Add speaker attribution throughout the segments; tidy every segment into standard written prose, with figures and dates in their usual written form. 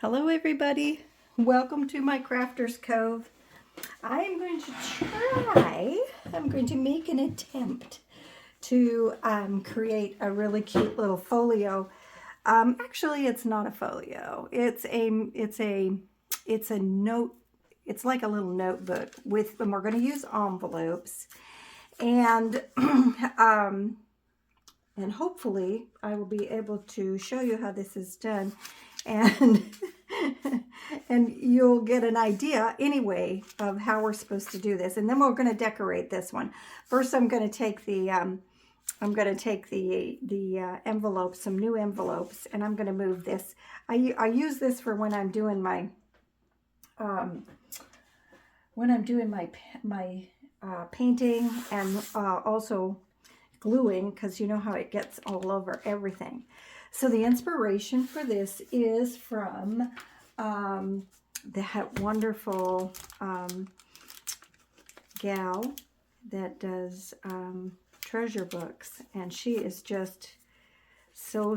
Speaker 1: Hello everybody, welcome to my Crafter's Cove. I'm going to make an attempt to create a really cute little folio. Actually it's not a folio, it's a note, it's like a little notebook with, and we're going to use envelopes and and hopefully I will be able to show you how this is done, and and you'll get an idea anyway of how we're supposed to do this. And then we're going to decorate this one. First I'm going to take the envelopes, some new envelopes, and I'm going to move this. I use this for when I'm doing my painting, and also gluing, because you know how it gets all over everything. So the inspiration for this is from that wonderful gal that does treasure books, and she is just so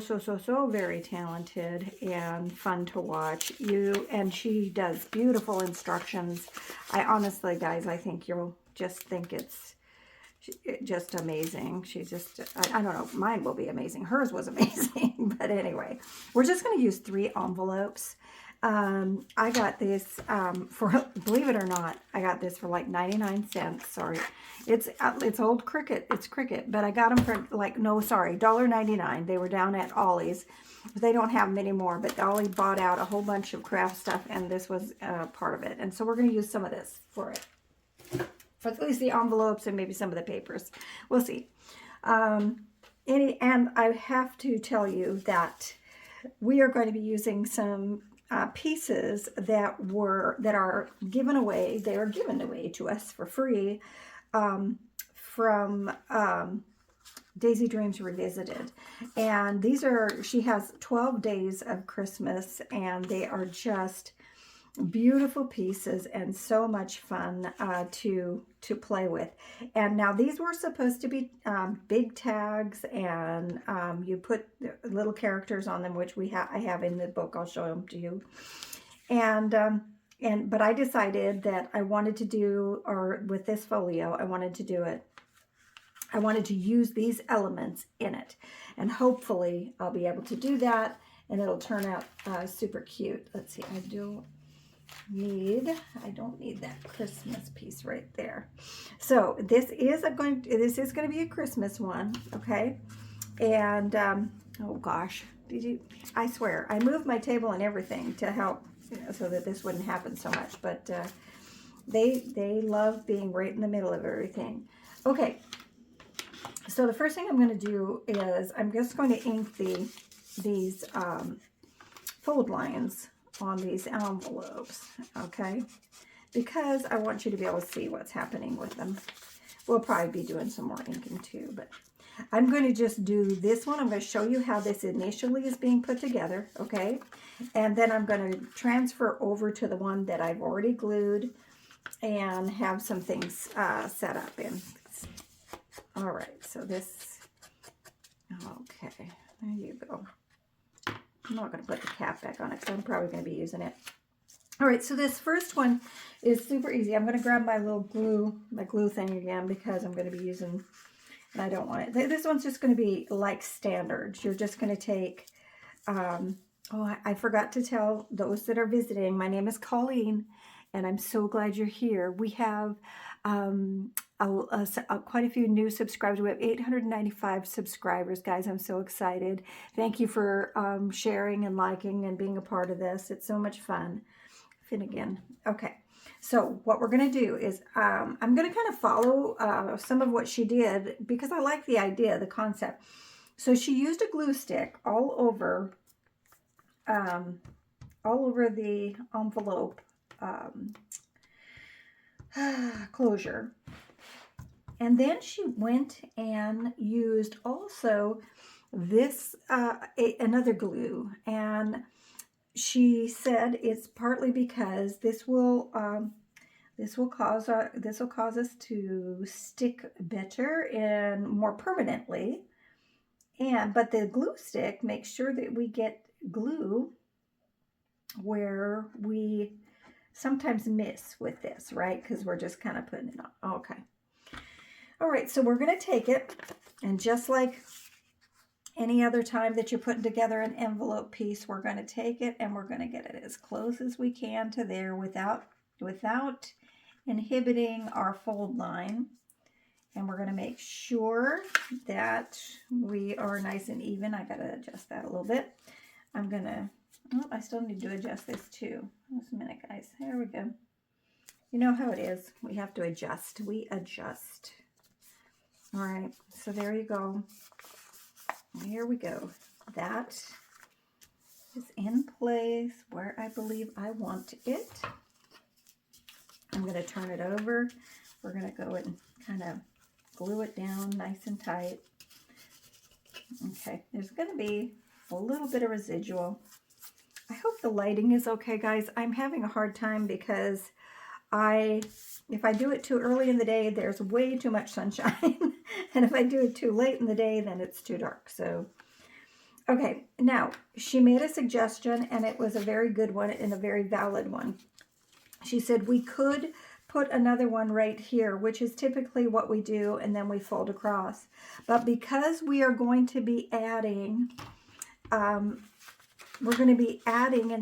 Speaker 1: very talented and fun to watch. And she does beautiful instructions. I honestly, guys, I think you'll just think it's just amazing. She's just, I don't know, mine will be amazing. Hers was amazing. But anyway, we're just going to use 3 envelopes. I got this for, believe it or not, I got this for like 99 cents. Sorry. It's old Cricket. It's Cricket, but I got them for like, no, sorry, $1.99. They were down at Ollie's. They don't have them anymore, but Ollie bought out a whole bunch of craft stuff, and this was part of it. And so we're going to use some of this for it. For at least the envelopes and maybe some of the papers. We'll see. And I have to tell you that we are going to be using some pieces that are given away. They are given away to us for free from Daisy Dreams Revisited. And these are, she has 12 days of Christmas, and they are just beautiful pieces and so much fun to play with. And now these were supposed to be big tags, and you put little characters on them, which I have in the book. I'll show them to you. But I decided that I wanted to do, or with this folio, I wanted to use these elements in it, and hopefully I'll be able to do that, and it'll turn out super cute. Let's see, I don't need that Christmas piece right there. So this is going to be a Christmas one, okay? And oh gosh, I swear I moved my table and everything to help, so that this wouldn't happen so much. But they love being right in the middle of everything. Okay, so the first thing I'm going to do is I'm just going to ink these fold lines on these envelopes, okay? Because I want you to be able to see what's happening with them. We'll probably be doing some more inking too, but I'm going to just do this one. I'm going to show you how this initially is being put together, okay? And then I'm going to transfer over to the one that I've already glued and have some things set up in. All right, so this, okay, there you go. I'm not going to put the cap back on it because I'm probably going to be using it. All right, so this first one is super easy. I'm going to grab my little glue thing again, because I'm going to be using, and I don't want it. This one's just going to be like standards. You're just going to take, I forgot to tell those that are visiting, my name is Colleen, and I'm so glad you're here. We have quite a few new subscribers. We have 895 subscribers, guys. I'm so excited. Thank you for sharing and liking and being a part of this. It's so much fun. Finnegan. Okay, so what we're going to do is I'm going to kind of follow some of what she did, because I like the idea, the concept. So she used a glue stick all over the envelope closure. And then she went and used also this, another glue. And she said it's partly because this will cause us to stick better and more permanently. But the glue stick makes sure that we get glue where we sometimes miss with this, right? Because we're just kind of putting it on. Okay. All right, so we're going to take it, and just like any other time that you're putting together an envelope piece, we're going to take it and we're going to get it as close as we can to there without inhibiting our fold line. And we're going to make sure that we are nice and even. I got to adjust that a little bit. I'm going to, oh, I still need to adjust this too. Just a minute, guys. There we go. You know how it is. We have to adjust. We adjust. All right. So there you go. Here we go. That is in place where I believe I want it. I'm going to turn it over. We're going to go and kind of glue it down nice and tight. Okay, there's going to be a little bit of residual. I hope the lighting is okay, guys. I'm having a hard time because if I do it too early in the day, there's way too much sunshine. And if I do it too late in the day, then it's too dark. So, okay, now she made a suggestion, and it was a very good one and a very valid one. She said we could put another one right here, which is typically what we do, and then we fold across. But because we are going to be adding, and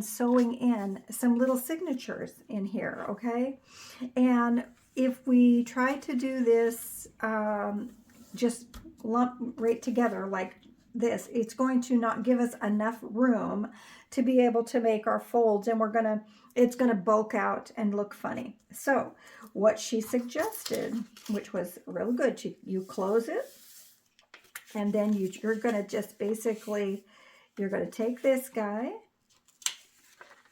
Speaker 1: sewing in some little signatures in here, okay? And if we try to do this just lump right together like this, it's going to not give us enough room to be able to make our folds, and it's gonna bulk out and look funny. So what she suggested, which was real good, you close it, and then you're gonna just basically, you're gonna take this guy,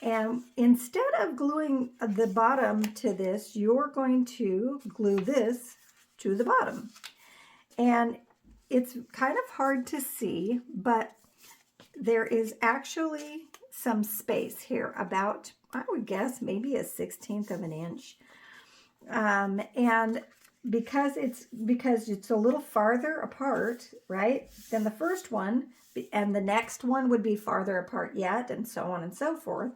Speaker 1: and instead of gluing the bottom to this, you're going to glue this to the bottom. And it's kind of hard to see, but there is actually some space here, about, I would guess, maybe 1/16 of an inch. And because it's a little farther apart, right, than the first one, and the next one would be farther apart yet, and so on and so forth,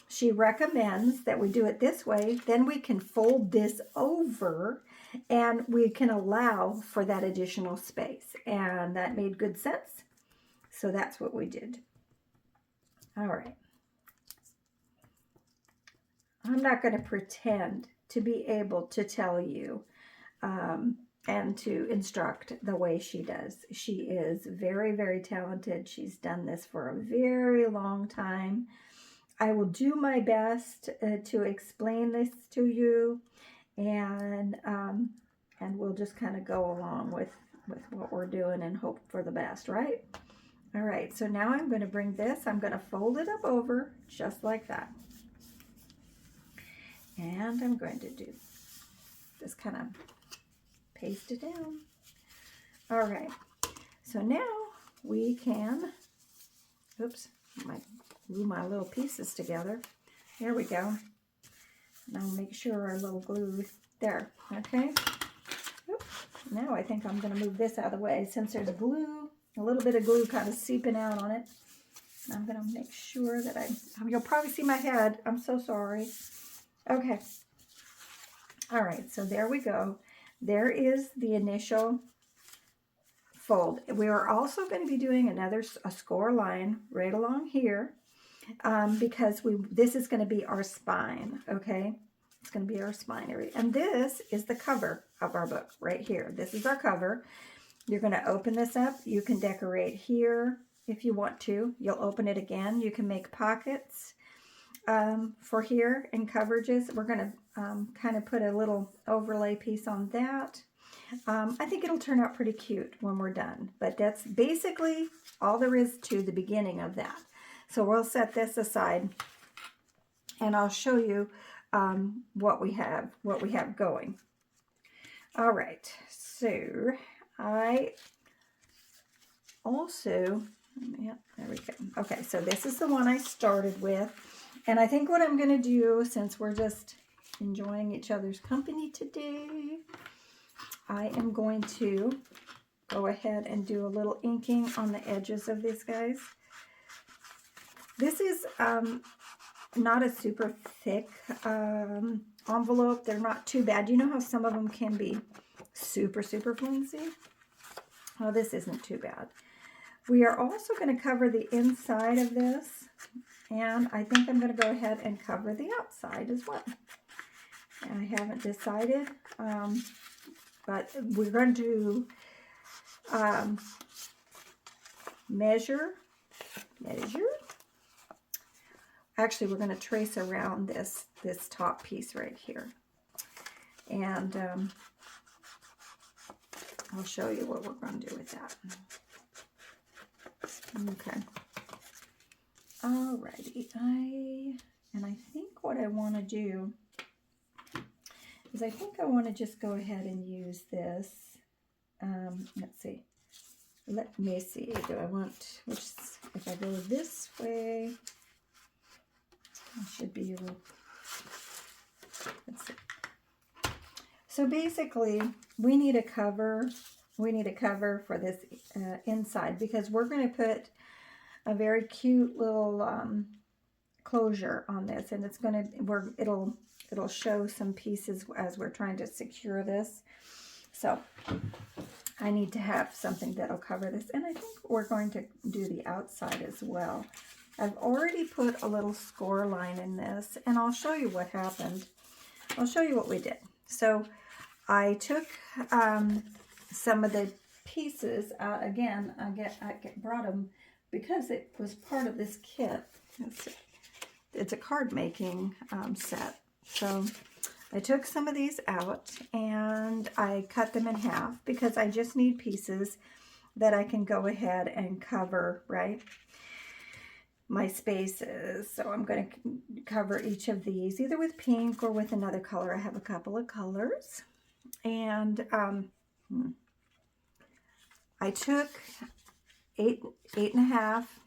Speaker 1: she recommends that we do it this way. Then we can fold this over, and we can allow for that additional space. And that made good sense. So that's what we did. All right. I'm not going to pretend to be able to tell you and to instruct the way she does. She is very, very talented. She's done this for a very long time. I will do my best to explain this to you, and we'll just kind of go along with what we're doing and hope for the best, right? All right, so now I'm going to bring this, I'm going to fold it up over just like that. And I'm going to do just kind of paste it down. All right, so now we can, oops, glue my little pieces together. There we go. Now make sure our little glue there, okay? Oops. Now I think I'm going to move this out of the way since there's glue, a little bit of glue kind of seeping out on it. I'm going to make sure that you'll probably see my head. I'm so sorry. Okay. All right, so there we go. There is the initial fold. We are also going to be doing a score line right along here because this is going to be our spine, okay? It's going to be our spine area. And this is the cover of our book right here. This is our cover. You're going to open this up. You can decorate here if you want to. You'll open it again. You can make pockets for here and coverages. We're going to kind of put a little overlay piece on that. I think it'll turn out pretty cute when we're done. But that's basically all there is to the beginning of that. So we'll set this aside, and I'll show you what we have going. All right, so I also, yep, there we go. Okay, so this is the one I started with, and I think what I'm going to do, since we're just enjoying each other's company today, I am going to go ahead and do a little inking on the edges of these guys. This is not a super thick envelope. They're not too bad. You know how some of them can be super, super flimsy? Oh, this isn't too bad. We are also going to cover the inside of this, and I think I'm going to go ahead and cover the outside as well. I haven't decided, but we're going to measure. Actually, we're going to trace around this top piece right here, and I'll show you what we're going to do with that. Okay. Alrighty. I think what I want to do is I think I want to just go ahead and use this. Let's see. Let me see. Do I want, if I go this way, I should be able, let's see. So basically, we need a cover. We need a cover for this inside, because we're going to put a very cute little closure on this, and it's going to, it'll show some pieces as we're trying to secure this. So I need to have something that'll cover this, and I think we're going to do the outside as well. I've already put a little score line in this, and I'll show you what happened. I'll show you what we did. So I took some of the pieces out again. I brought them because it was part of this kit. It's a card making set. So I took some of these out and I cut them in half because I just need pieces that I can go ahead and cover, right? My spaces. So I'm going to cover each of these either with pink or with another color. I have a couple of colors. And I took eight and a half.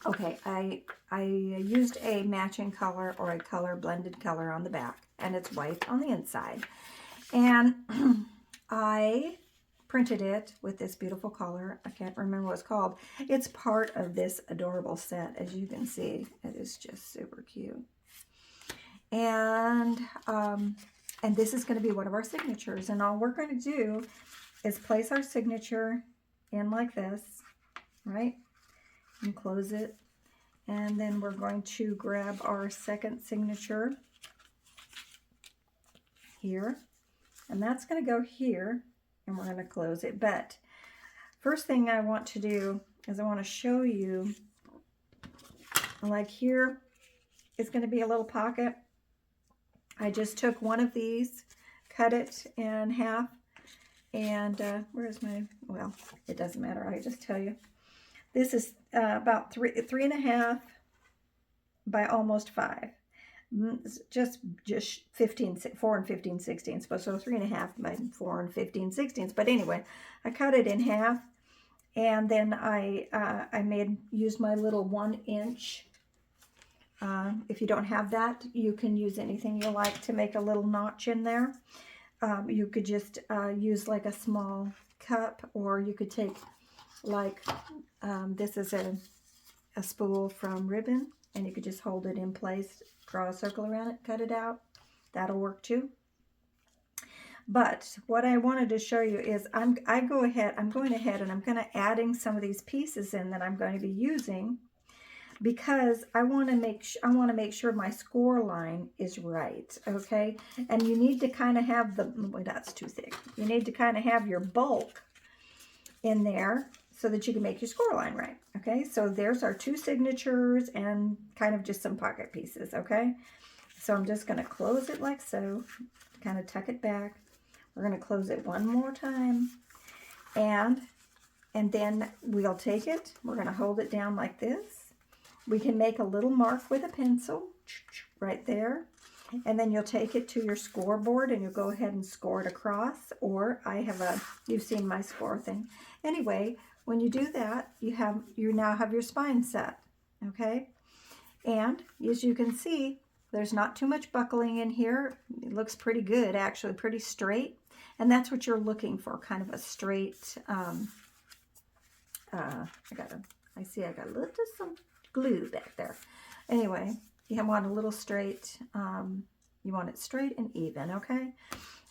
Speaker 1: Okay, I used a matching color or a color blended color on the back, and it's white on the inside. And I printed it with this beautiful color. I can't remember what it's called. It's part of this adorable set, as you can see. It is just super cute. And this is going to be one of our signatures. And all we're going to do is place our signature in like this, right? And close it. And then we're going to grab our second signature here. And that's going to go here. And we're going to close it. But first thing I want to do is I want to show you, like here is going to be a little pocket. I just took one of these, cut it in half, and where's my, well, it doesn't matter, I just tell you. This is about three and a half by almost 5. Just 4 and 15 sixteenths, but so 3 and a half by 4 and 15 sixteenths. But anyway, I cut it in half, and then I used my little 1 inch. If you don't have that, you can use anything you like to make a little notch in there. You could just use like a small cup, or you could take like this is a spool from ribbon, and you could just hold it in place, draw a circle around it, cut it out. That'll work too. But what I wanted to show you is I'm going ahead and I'm going to adding some of these pieces in that I'm going to be using, because I want to make sure my score line is right, okay? And you need to kind of have that's too thick. You need to kind of have your bulk in there so that you can make your score line right, okay? So there's our 2 signatures and kind of just some pocket pieces, okay? So I'm just going to close it like so, kind of tuck it back. We're going to close it one more time, and then we'll take it. We're going to hold it down like this. We can make a little mark with a pencil right there, and then you'll take it to your scoreboard and you'll go ahead and score it across, or you've seen my score thing. Anyway, when you do that, you now have your spine set, okay? And as you can see, there's not too much buckling in here. It looks pretty good, actually, pretty straight, and that's what you're looking for, kind of a straight, I got a little some glue back there. Anyway, You want a little straight. You want it straight and even, okay?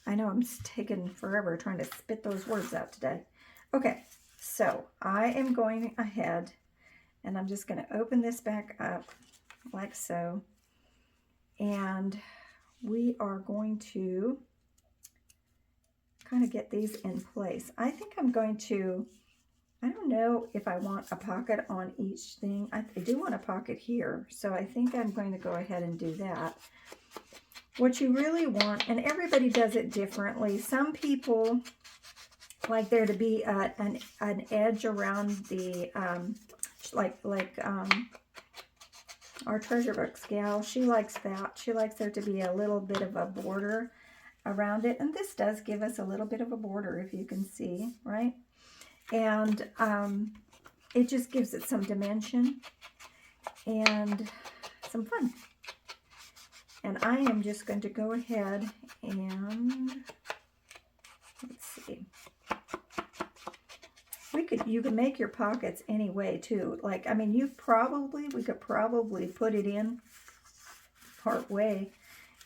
Speaker 1: I know I'm taking forever trying to spit those words out today. Okay, so I am going ahead and I'm just going to open this back up like so. And we are going to kind of get these in place. I think I'm going to, I don't know if I want a pocket on each thing. I do want a pocket here, so I think I'm going to go ahead and do that. What you really want, and everybody does it differently. Some people like there to be an edge around the, our treasure books gal, she likes that. She likes there to be a little bit of a border around it. And this does give us a little bit of a border, if you can see, right? And it just gives it some dimension and some fun. And I am just going to go ahead and, let's see. You could make your pockets any way too. Like, I mean, we could probably put it in part way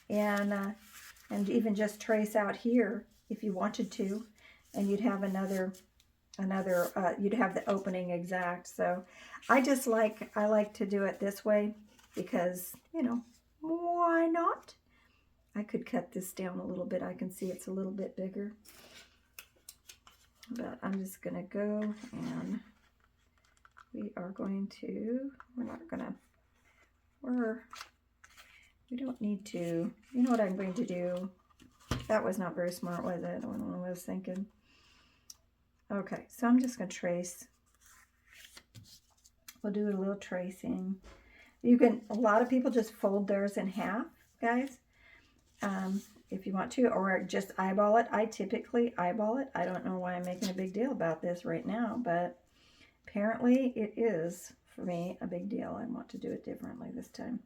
Speaker 1: and even just trace out here if you wanted to, and you'd have you'd have the opening exact. So I like to do it this way because, you know, why not? I could cut this down a little bit. I can see it's a little bit bigger. But I'm just going to go and we don't need to, you know what I'm going to do? That was not very smart, was it? I don't know what I was thinking. Okay, so I'm just going to trace. We'll do a little tracing. A lot of people just fold theirs in half, guys. If you want to, or just eyeball it. I typically eyeball it. I don't know why I'm making a big deal about this right now, but apparently it is, for me, a big deal. I want to do it differently this time.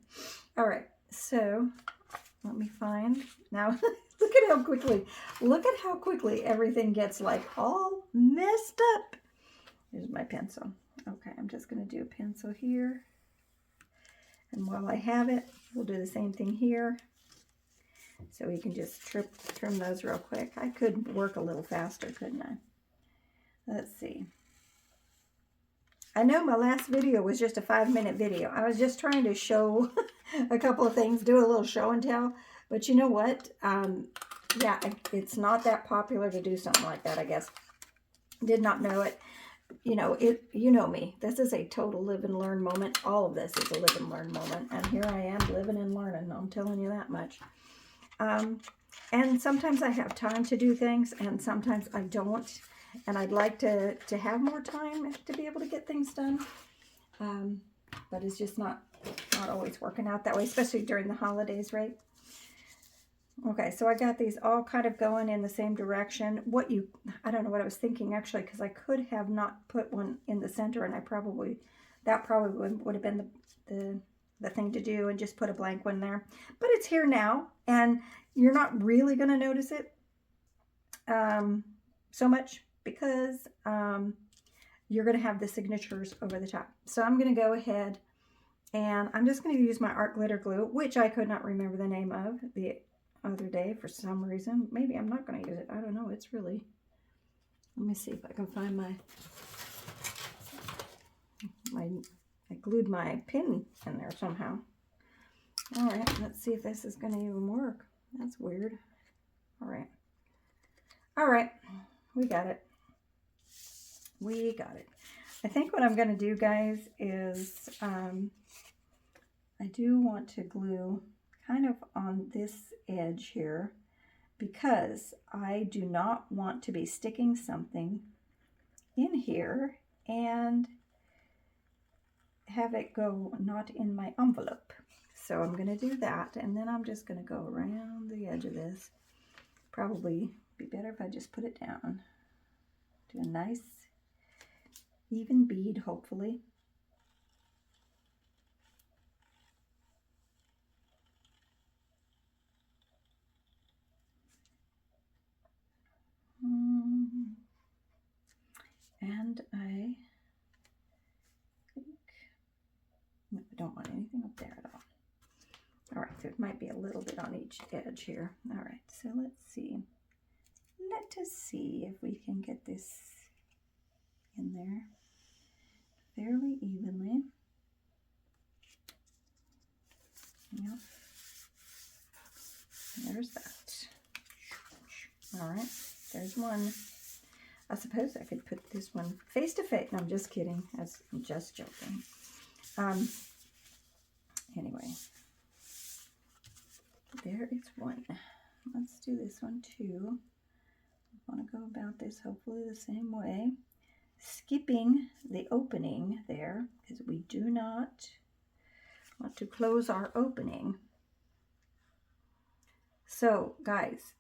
Speaker 1: All right, so let me find. Now, look at how quickly everything gets like all messed up. Here's my pencil. Okay, I'm just going to do a pencil here. And while I have it, we'll do the same thing here. So we can just trim those real quick. I could work a little faster, couldn't I? Let's see. I know my last video was just a 5-minute video. I was just trying to show a couple of things, do a little show and tell. But you know what? Yeah, it's not that popular to do something like that, I guess. Did not know it. You know me. This is a total live and learn moment. All of this is a live and learn moment. And here I am living and learning. I'm telling you that much. And sometimes I have time to do things and sometimes I don't. And I'd like to have more time to be able to get things done. But it's just not always working out that way, especially during the holidays, right? Okay, so I got these all kind of going in the same direction. I don't know what I was thinking actually, because I could have not put one in the center, and that probably would have been the thing to do, and just put a blank one there. But it's here now, and you're not really going to notice it so much because you're going to have the signatures over the top. So I'm going to go ahead, and I'm just going to use my art glitter glue, which I could not remember the name of the other day for some reason. Maybe I'm not going to use it. I don't know. It's really, let me see if I can find I glued my pin in there somehow. All right, let's see if this is going to even work. That's weird. All right, we got it. I think what I'm going to do, guys, is I do want to glue kind of on this edge here because I do not want to be sticking something in here and have it go not in my envelope. So I'm going to do that, and then I'm just going to go around the edge of this. Probably be better if I just put it down. Do a nice even bead, hopefully. And I think, no, I don't want anything up there at all. there might be a little bit on each edge here. All right, so let's see. Let us see if we can get this in there fairly evenly. Yep. There's that. All right, there's one. I suppose I could put this one face to face. No, I'm just kidding. I'm just joking. Anyway, there is one. Let's do this one too. I want to go about this hopefully the same way. Skipping the opening there because we do not want to close our opening. So guys,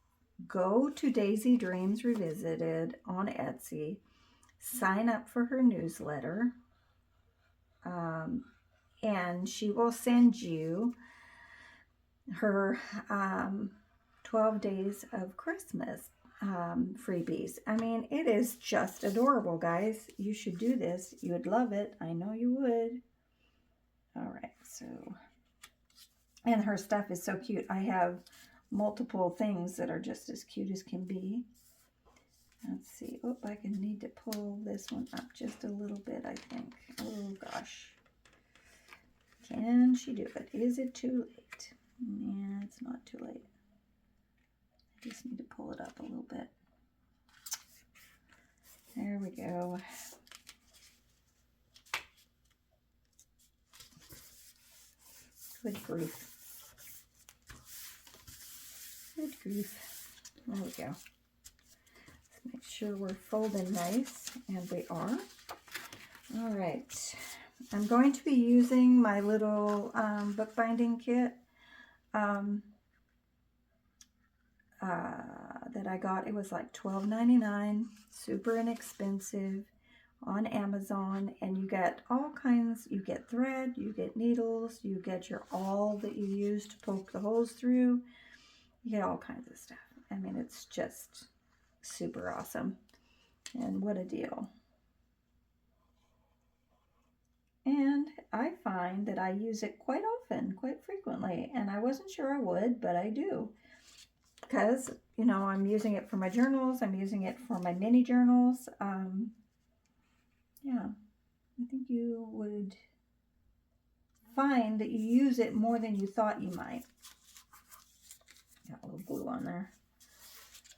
Speaker 1: go to Daisy Dreams Revisited on Etsy, sign up for her newsletter, and she will send you her 12 Days of Christmas freebies. I mean, it is just adorable, guys. You should do this. You would love it. I know you would. All right, so, and her stuff is so cute. I have multiple things that are just as cute as can be. Let's see. Oh, I can need to pull this one up just a little bit, I think. Oh, gosh. Can she do it? Is it too late? Yeah, it's not too late. I just need to pull it up a little bit. There we go. Good grief. Good grief. There we go. Let's make sure we're folding nice, and we are. All right. I'm going to be using my little bookbinding kit that I got. It was like $12.99, super inexpensive on Amazon, and you get all kinds. You get thread, you get needles, you get your awl that you use to poke the holes through. You get all kinds of stuff. I mean, it's just super awesome, and what a deal. And I find that I use it quite often, quite frequently, and I wasn't sure I would, but I do. Because, you know, I'm using it for my journals, I'm using it for my mini journals. Yeah, I think you would find that you use it more than you thought you might. Got a little glue on there.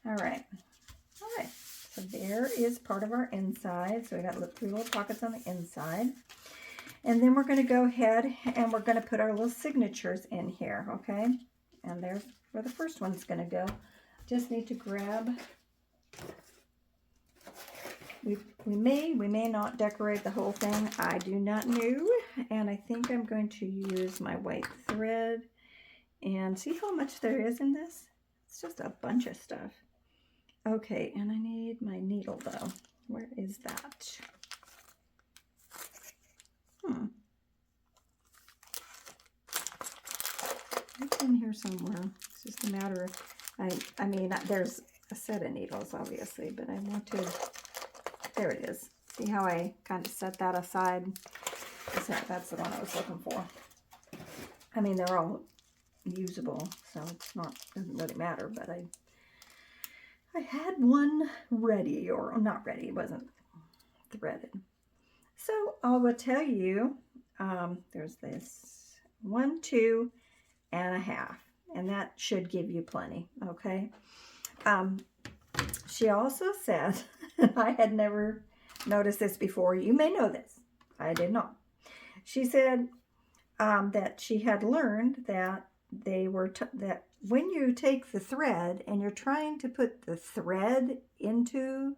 Speaker 1: All right. So there is part of our inside. So we got 3 little pockets on the inside. And then we're going to go ahead and we're going to put our little signatures in here, okay? And there's where the first one's going to go. Just need to grab. We may not decorate the whole thing. I do not know. And I think I'm going to use my white thread. And see how much there is in this? It's just a bunch of stuff. Okay, and I need my needle though. Where is that? It's in here somewhere. It's just a matter of, I mean, there's a set of needles, obviously, but I want to, there it is. See how I kind of set that aside? That's the one I was looking for. I mean, they're all usable, so it's not, doesn't really matter, but I had one ready, or not ready, it wasn't threaded. So I will tell you, there's this 1, 2 and a half, and that should give you plenty, okay? She also said, I had never noticed this before, you may know this, I did not. She said that she had learned that that when you take the thread and you're trying to put the thread into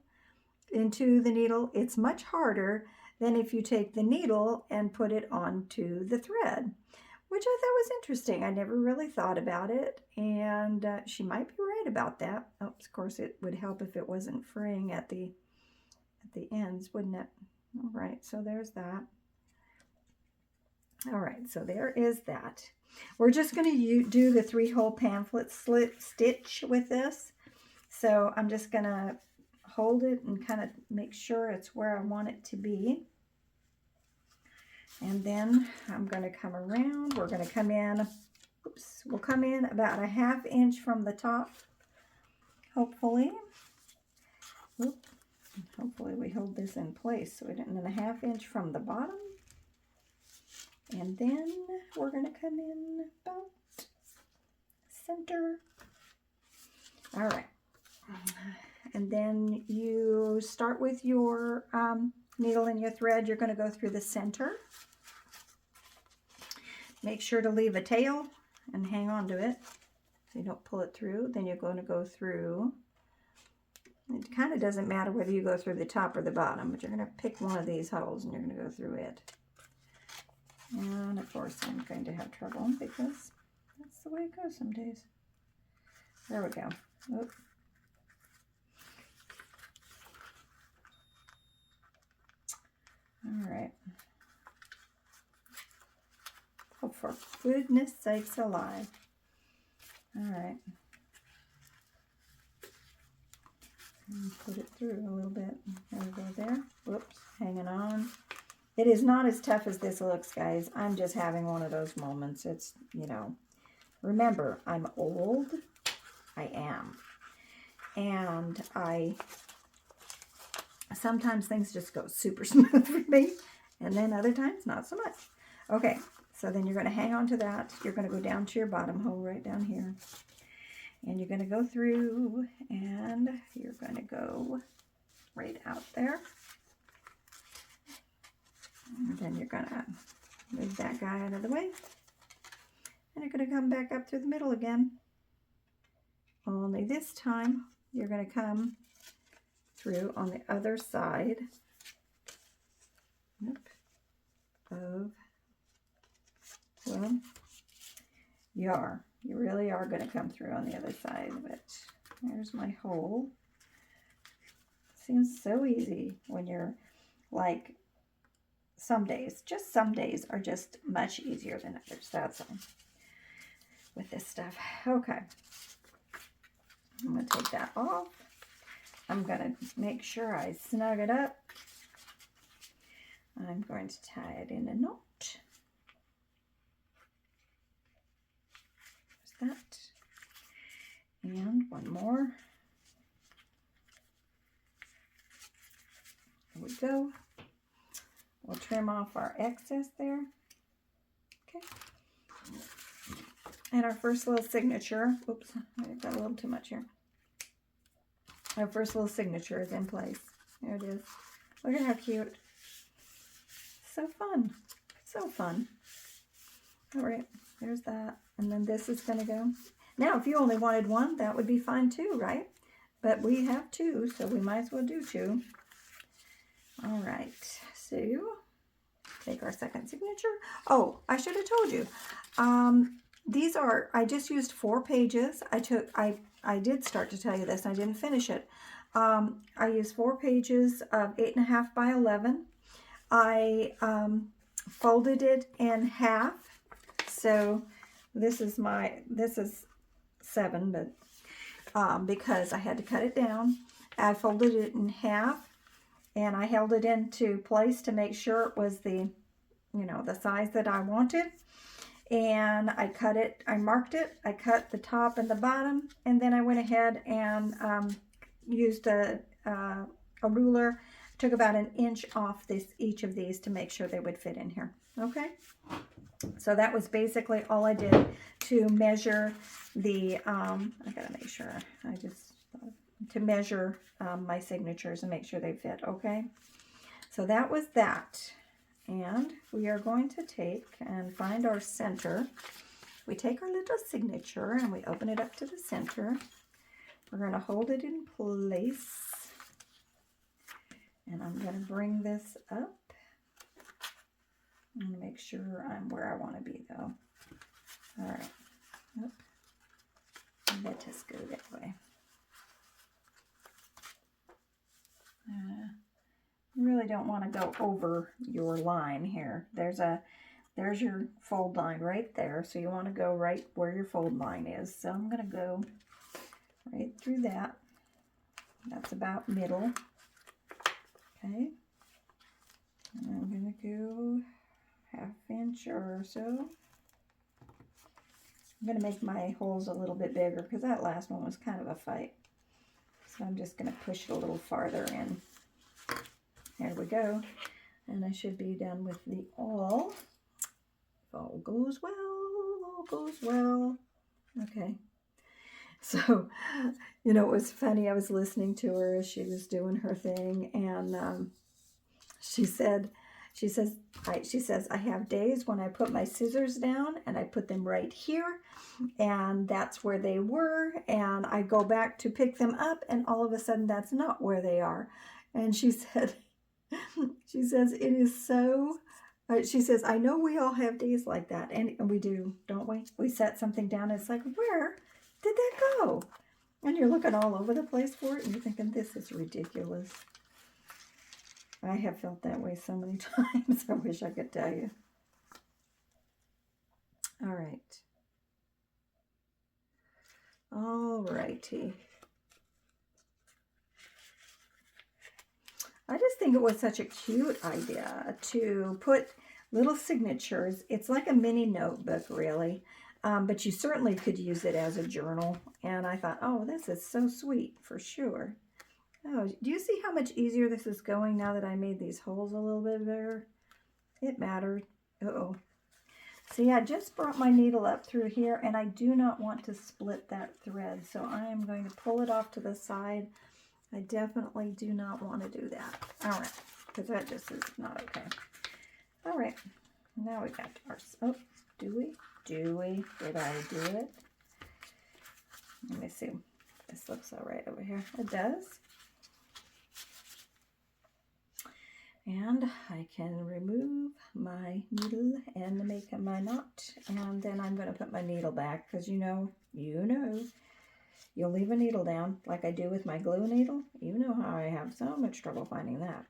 Speaker 1: the needle, it's much harder than if you take the needle and put it onto the thread, which I thought was interesting. I never really thought about it, and she might be right about that. Oh, of course, it would help if it wasn't fraying at the ends, wouldn't it? All right, so there's that. All right, so there is that. We're just going to do the 3-hole pamphlet slit stitch with this. So I'm just going to hold it and kind of make sure it's where I want it to be. And then I'm going to come around. We're going to come in oops, will come in about a 1/2 inch from the top, hopefully. Oop. Hopefully we hold this in place. So we didn't, and a 1/2 inch from the bottom. And then we're going to come in about center. All right. And then you start with your needle and your thread. You're going to go through the center. Make sure to leave a tail and hang on to it so you don't pull it through. Then you're going to go through. It kind of doesn't matter whether you go through the top or the bottom, but you're going to pick one of these holes and you're going to go through it. And of course I'm going to have trouble because that's the way it goes some days. There we go. Oop. All right. Oh, for goodness sakes alive. All right. And put it through a little bit. There we go there. Whoops, hanging on. It is not as tough as this looks, guys. I'm just having one of those moments. It's, you know, remember, I'm old. I am. And sometimes things just go super smooth for me. And then other times, not so much. Okay, so then you're going to hang on to that. You're going to go down to your bottom hole right down here. And you're going to go through, and you're going to go right out there. And then you're going to move that guy out of the way. And you're going to come back up through the middle again. Only this time, you're going to come through on the other side of, well, you really are going to come through on the other side, but there's my hole. Seems so easy when you're like, some days are just much easier than others. That's all with this stuff. Okay. I'm going to take that off. I'm going to make sure I snug it up. I'm going to tie it in a knot. There's that. And one more. There we go. We'll trim off our excess there. Okay. And our first little signature, oops, I got a little too much here. Our first little signature is in place. There it is. Look at how cute. So fun. So fun. All right, there's that. And then this is going to go. Now, if you only wanted one, that would be fine too, right? But we have two, so we might as well do two. All right, so take our second signature. Oh, I should have told you. These are, I just used 4 pages. I did start to tell you this, and I didn't finish it. I used 4 pages of 8.5 by 11. I folded it in half. So this is 7, but because I had to cut it down, I folded it in half. And I held it into place to make sure it was the, you know, the size that I wanted. And I cut it, I marked it, I cut the top and the bottom, and then I went ahead and used a ruler, took about 1 inch off each of these to make sure they would fit in here. Okay? So that was basically all I did to measure the, I gotta make sure, to measure my signatures and make sure they fit, okay? So that was that. And we are going to take and find our center. We take our little signature and we open it up to the center. We're going to hold it in place. And I'm going to bring this up. I'm going to make sure I'm where I want to be, though. All right. Oop. Let us go that way. Really don't want to go over your line here. There's your fold line right there. So you want to go right where your fold line is. So I'm going to go right through that. That's about middle. Okay. And I'm going to go 1/2 inch or so. I'm going to make my holes a little bit bigger because that last one was kind of a fight. So I'm just going to push it a little farther in. There we go. And I should be done with the awl. If all goes well, all goes well. Okay. So, you know, it was funny. I was listening to her as she was doing her thing, and she says, I have days when I put my scissors down and I put them right here, and that's where they were, and I go back to pick them up, and all of a sudden that's not where they are. And she said, she says, it is so, she says, I know we all have days like that, and we do, don't we? We set something down, and it's like, where did that go? And you're looking all over the place for it, and you're thinking, this is ridiculous. I have felt that way so many times. I wish I could tell you. All right. All righty. I just think it was such a cute idea to put little signatures. It's like a mini notebook, really. But you certainly could use it as a journal. And I thought, oh, this is so sweet for sure. Oh, do you see how much easier this is going now that I made these holes a little bit bigger? It mattered. Uh-oh. See, I just brought my needle up through here, and I do not want to split that thread. So I am going to pull it off to the side. I definitely do not want to do that. All right, because that just is not okay. All right, now we got ours. Oh, do we? Do we? Did I do it? Let me see. This looks all right over here. It does. And I can remove my needle and make my knot. And then I'm going to put my needle back because you'll leave a needle down like I do with my glue needle. You know how I have so much trouble finding that.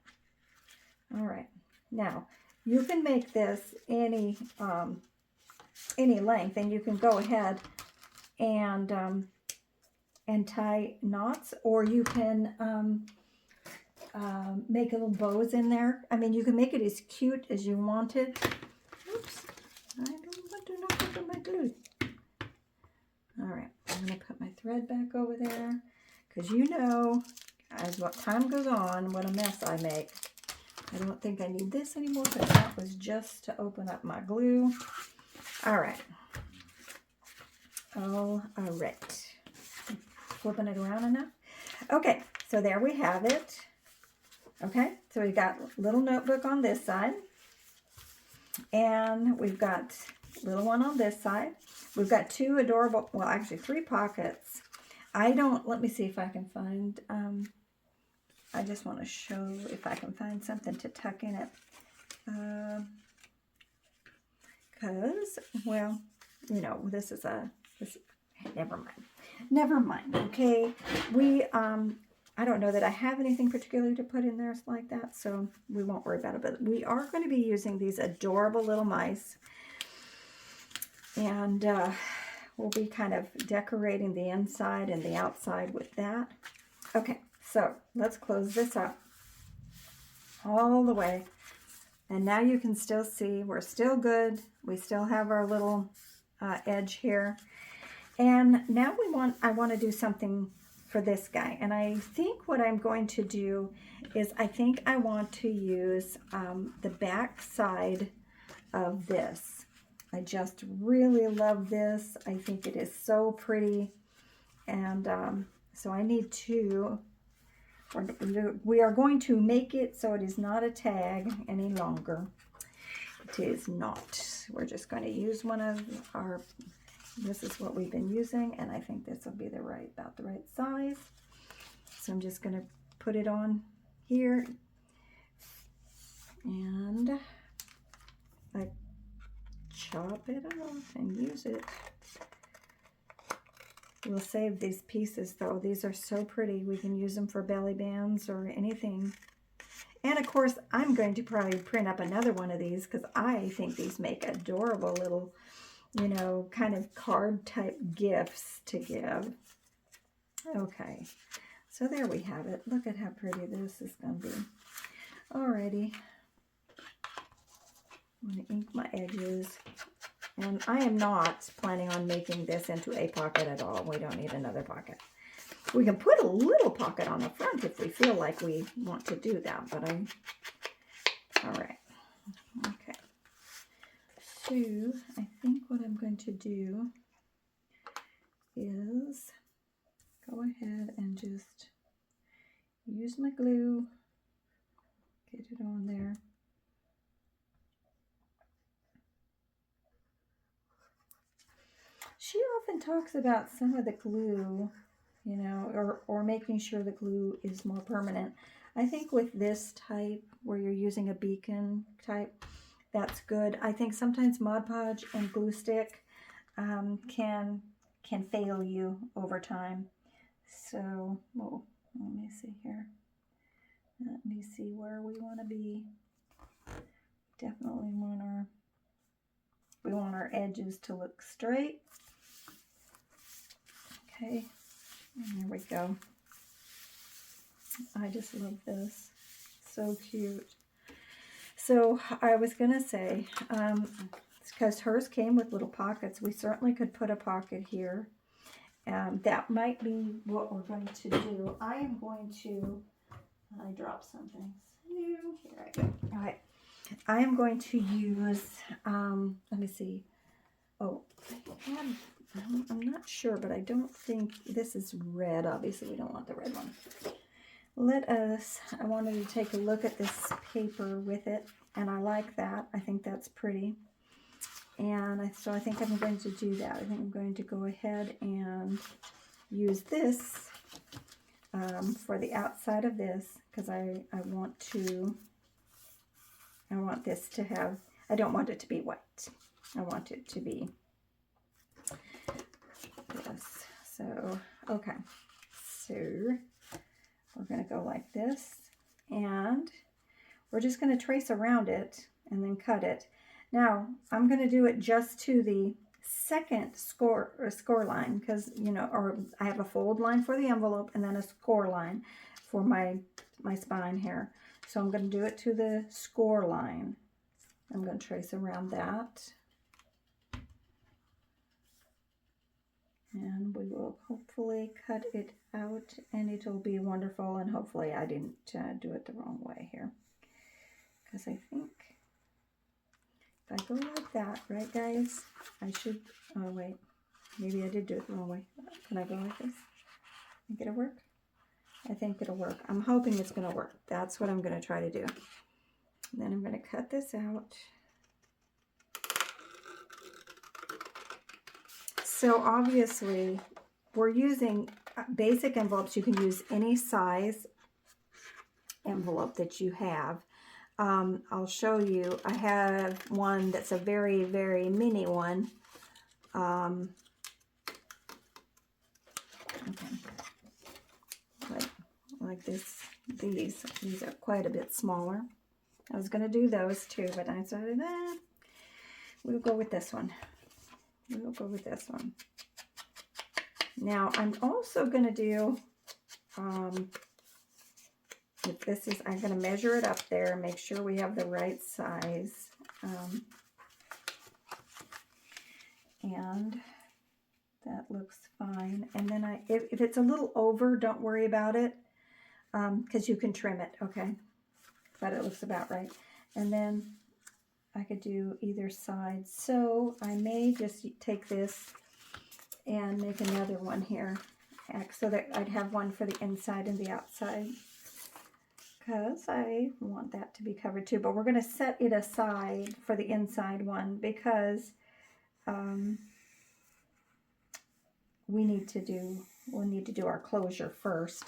Speaker 1: All right. Now, you can make this any length, and you can go ahead and tie knots, or you can make little bows in there. I mean, you can make it as cute as you want it. Oops, I don't want to knock over my glue. All right, I'm going to put my thread back over there because as what time goes on, what a mess I make. I don't think I need this anymore because that was just to open up my glue. All right. All right. Flipping it around enough. Okay, so there we have it. Okay, so we've got a little notebook on this side, and we've got a little one on this side. We've got two adorable, well, actually 3 pockets. Let me see if I can find, I just want to show if I can find something to tuck in it. Because, well, never mind, okay? I don't know that I have anything particularly to put in there like that, so we won't worry about it. But we are going to be using these adorable little mice. And we'll be kind of decorating the inside and the outside with that. Okay, so let's close this up all the way. And now you can still see we're still good. We still have our little edge here. And now I want to do something for this guy. And I think what I'm going to do is I want to use the back side of this. I just really love this. I think it is so pretty. And so I need to, we are going to make it so it is not a tag any longer. It is not. We're just going to use one of our, this is what we've been using, and I think this will be about the right size. So I'm just going to put it on here, and I chop it off and use it. We'll save these pieces though. These are so pretty. We can use them for belly bands or anything. And of course, I'm going to probably print up another one of these because I think these make adorable little, kind of card type gifts to give. Okay, so there we have it. Look at how pretty this is going to be. Alrighty. I'm going to ink my edges. And I am not planning on making this into a pocket at all. We don't need another pocket. We can put a little pocket on the front if we feel like we want to do that, but all right. Okay. So I think what I'm going to do is go ahead and just use my glue, get it on there. She often talks about some of the glue, you know, or making sure the glue is more permanent. I think with this type, where you're using a beacon type, that's good. I think sometimes Mod Podge and glue stick can fail you over time. So, well, let me see here. Let me see where we want to be. Definitely we want our edges to look straight. Okay, and there we go. I just love this. So cute. So I was going to say, because hers came with little pockets, we certainly could put a pocket here. That might be what we're going to do. I am going to, I dropped something. Here I go. All right. I am going to use, let me see. Oh, I'm not sure, but I don't think this is red. Obviously, we don't want the red one. I wanted to take a look at this paper with it, and I like that. I think that's pretty. And so I think I'm going to do that. I think I'm going to go ahead and use this for the outside of this, because I want this to have, I don't want it to be white. I want it to be this. So, okay. So we're going to go like this, and we're just going to trace around it and then cut it. Now, I'm going to do it just to the second score line, because, you know, or I have a fold line for the envelope and then a score line for my spine here. So I'm going to do it to the score line. I'm going to trace around that. And we will hopefully cut it out, and it'll be wonderful. And hopefully I didn't do it the wrong way here, because I think if I go like that, right guys, I should, oh wait, maybe I did do it the wrong way. Can I go like this? Think it'll work? I think it'll work. I'm hoping it's going to work. That's what I'm going to try to do. And then I'm going to cut this out. So obviously we're using basic envelopes. You can use any size envelope that you have. I'll show you. I have one that's a very, very mini one. Okay. Like this. These are quite a bit smaller. I was going to do those too, but I decided, we'll go with this one. We'll go with this one. Now, I'm also going to do, if this is, I'm going to measure it up there and make sure we have the right size. And that looks fine. And then if it's a little over, don't worry about it, because you can trim it, okay? But it looks about right. And then I could do either side. So I may just take this and make another one here, so that I'd have one for the inside and the outside, because I want that to be covered too. But we're going to set it aside for the inside one, because we'll need to do our closure first.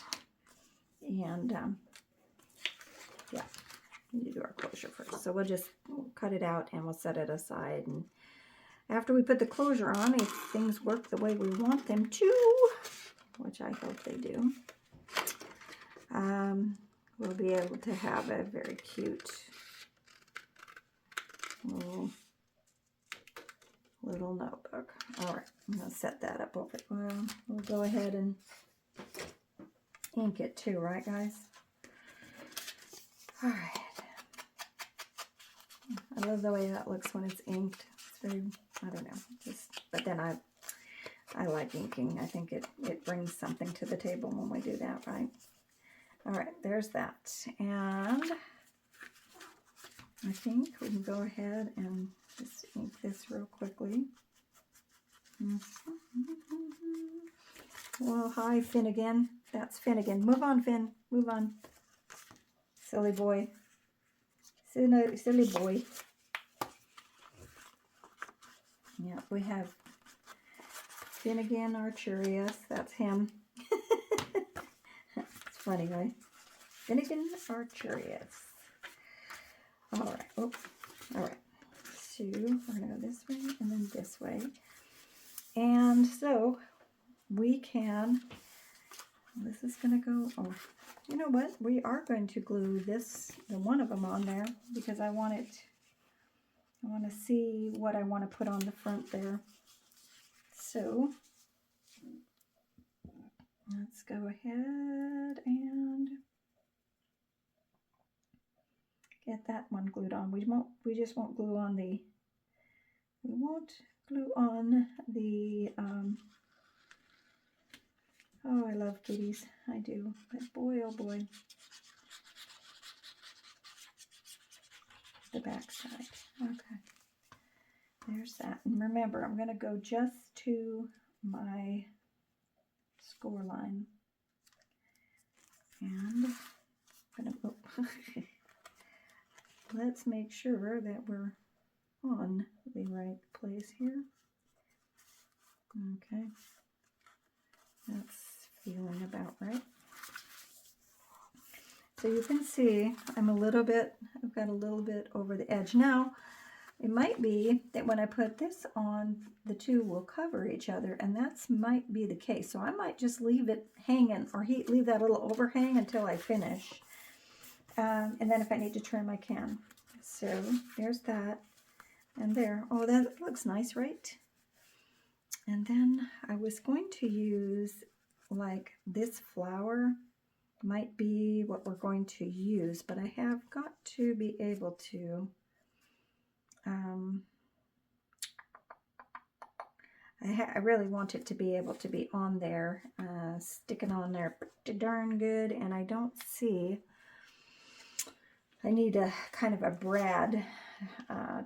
Speaker 1: And yeah, we need to do our closure first. So we'll cut it out and we'll set it aside. And after we put the closure on, if things work the way we want them to, which I hope they do, we'll be able to have a very cute little notebook. All right, I'm going to set that up over. Well, we'll go ahead and ink it too, right, guys? All right. I love the way that looks when it's inked. It's very I don't know. But then I like inking. I think it brings something to the table when we do that, right? All right, there's that. And I think we can go ahead and just ink this real quickly. Well, hi, Finnegan. That's Finnegan. Move on, Finn. Move on. Silly boy. Silly boy. Yeah, we have Finnegan Archurius. That's him. It's funny, right? Finnegan Archurius. All right. Oh, all right. So we're going to go this way and then this way. And so we can, this is going to go, oh, you know what? We are going to glue the one of them on there because I want to see what I want to put on the front there. So let's go ahead and get that one glued on. We just won't glue on the, oh, I love kitties. I do. But boy, oh boy. The back side. Okay. There's that. And remember, I'm going to go just to my score line. And I'm going to, oh, let's make sure that we're on the right place here. Okay. That's feeling about right. So you can see I've got a little bit over the edge. Now, it might be that when I put this on, the two will cover each other, and that might be the case. So I might just leave it hanging, or leave that little overhang until I finish. And then if I need to trim, I can. So there's that. And there. Oh, that looks nice, right? And then I was going to use, like, this flower might be what we're going to use, but I have got to be able to I really want it to be able to be on there, sticking on there pretty darn good, and I don't see, I need a kind of a brad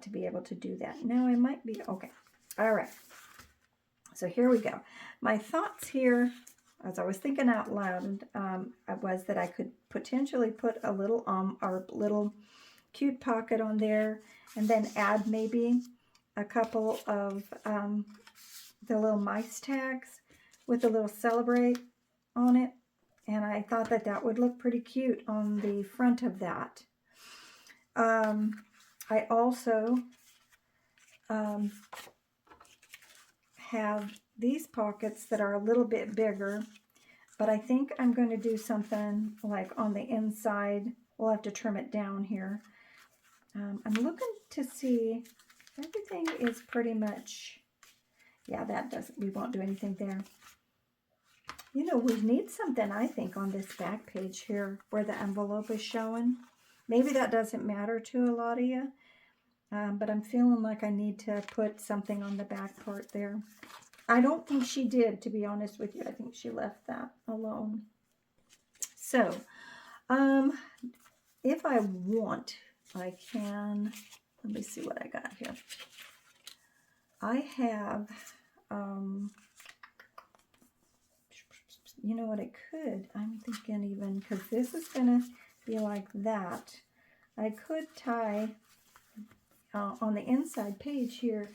Speaker 1: to be able to do that. Now I might be, okay, all right, so here we go. My thoughts here, as I was thinking out loud, was that I could potentially put a little our little cute pocket on there, and then add maybe a couple of the little mice tags with a little celebrate on it, and I thought that that would look pretty cute on the front of that. I also have these pockets that are a little bit bigger, but I think I'm going to do something like on the inside. We'll have to trim it down here. I'm looking to see, everything is pretty much, yeah, we won't do anything there. You know, we need something, I think, on this back page here where the envelope is showing. Maybe that doesn't matter to a lot of you, but I'm feeling like I need to put something on the back part there. I don't think she did, to be honest with you. I think she left that alone. So, if I want, I can, let me see what I got here. I have, you know what I could, I'm thinking even, because this is going to be like that, I could tie on the inside page here.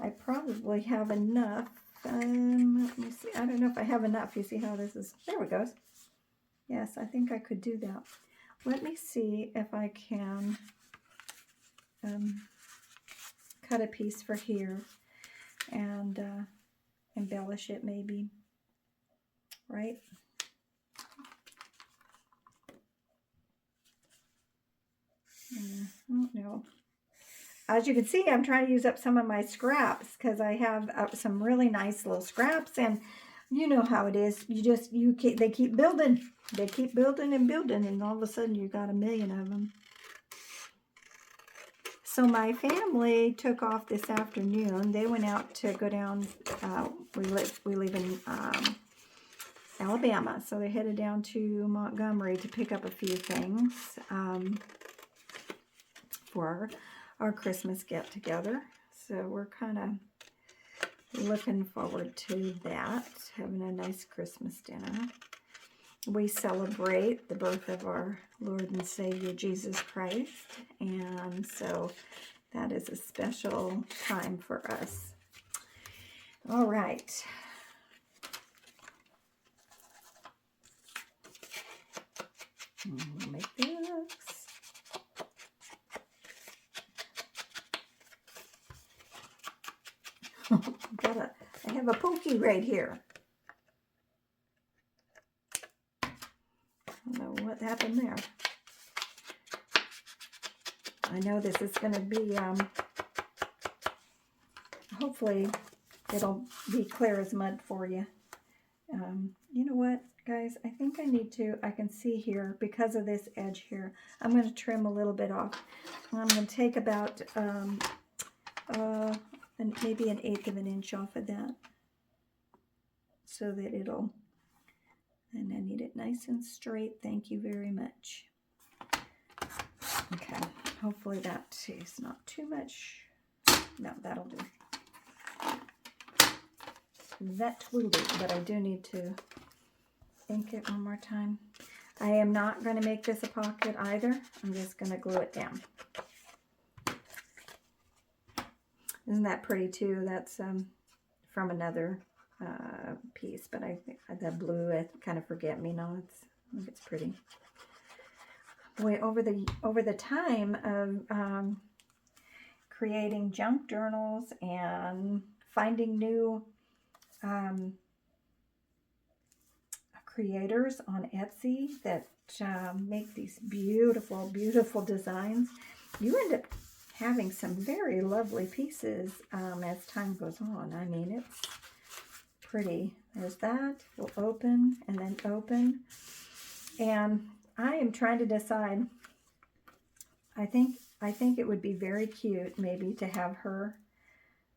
Speaker 1: I probably have enough. Let me see. I don't know if I have enough. You see how this is? There it goes. Yes, I think I could do that. Let me see if I can cut a piece for here and embellish it maybe. Right? I don't know. As you can see, I'm trying to use up some of my scraps because I have some really nice little scraps, and you know how it is. They keep building. They keep building and building, and all of a sudden you got a million of them. So my family took off this afternoon. They went out to go down, we live in Alabama, so they headed down to Montgomery to pick up a few things for our Christmas get-together. So we're kind of looking forward to that, having a nice Christmas dinner. We celebrate the birth of our Lord and Savior, Jesus Christ, and so that is a special time for us. All right. We'll make this. I have a pokey right here. I don't know what happened there. I know this is going to be, hopefully it'll be clear as mud for you. You know what, guys? I think I can see here, because of this edge here, I'm going to trim a little bit off. I'm going to take about maybe 1/8 of an inch off of that, so that it'll, and I need it nice and straight. Thank you very much. Okay, hopefully that is not too much. No, that'll do. That will do, but I do need to ink it one more time. I am not going to make this a pocket either. I'm just going to glue it down. Isn't that pretty too? That's from another piece, but I think the blue, I kind of forget me now. I think it's pretty. Boy, over the time of creating junk journals and finding new creators on Etsy that make these beautiful, beautiful designs, you end up having some very lovely pieces as time goes on. I mean, it's pretty. There's that. We'll open and then open. And I am trying to decide. I think it would be very cute maybe to have her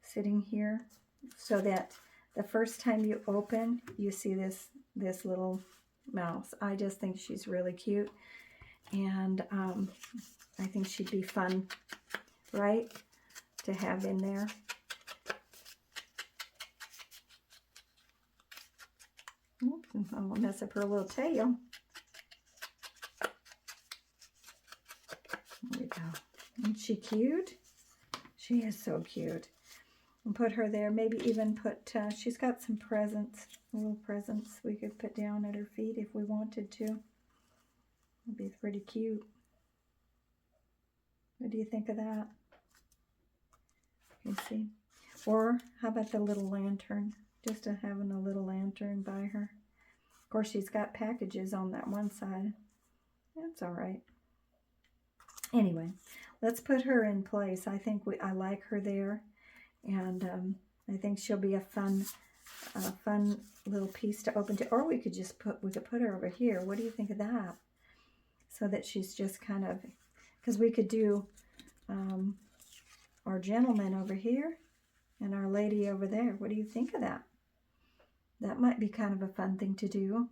Speaker 1: sitting here, so that the first time you open, you see this little mouse. I just think she's really cute, and I think she'd be fun, right, to have in there. Oops, I'll mess up her little tail. There we go. Isn't she cute? She is so cute. And put her there. Maybe even put, she's got some presents, little presents we could put down at her feet if we wanted to. It'd be pretty cute. What do you think of that? You see? Or how about the little lantern? Just having a little lantern by her. Of course, she's got packages on that one side. That's all right. Anyway, let's put her in place. I think I like her there, and I think she'll be a fun little piece to open to. Or we could just put her over here. What do you think of that? So that she's just kind of, because we could do our gentleman over here and our lady over there. What do you think of that? That might be kind of a fun thing to do.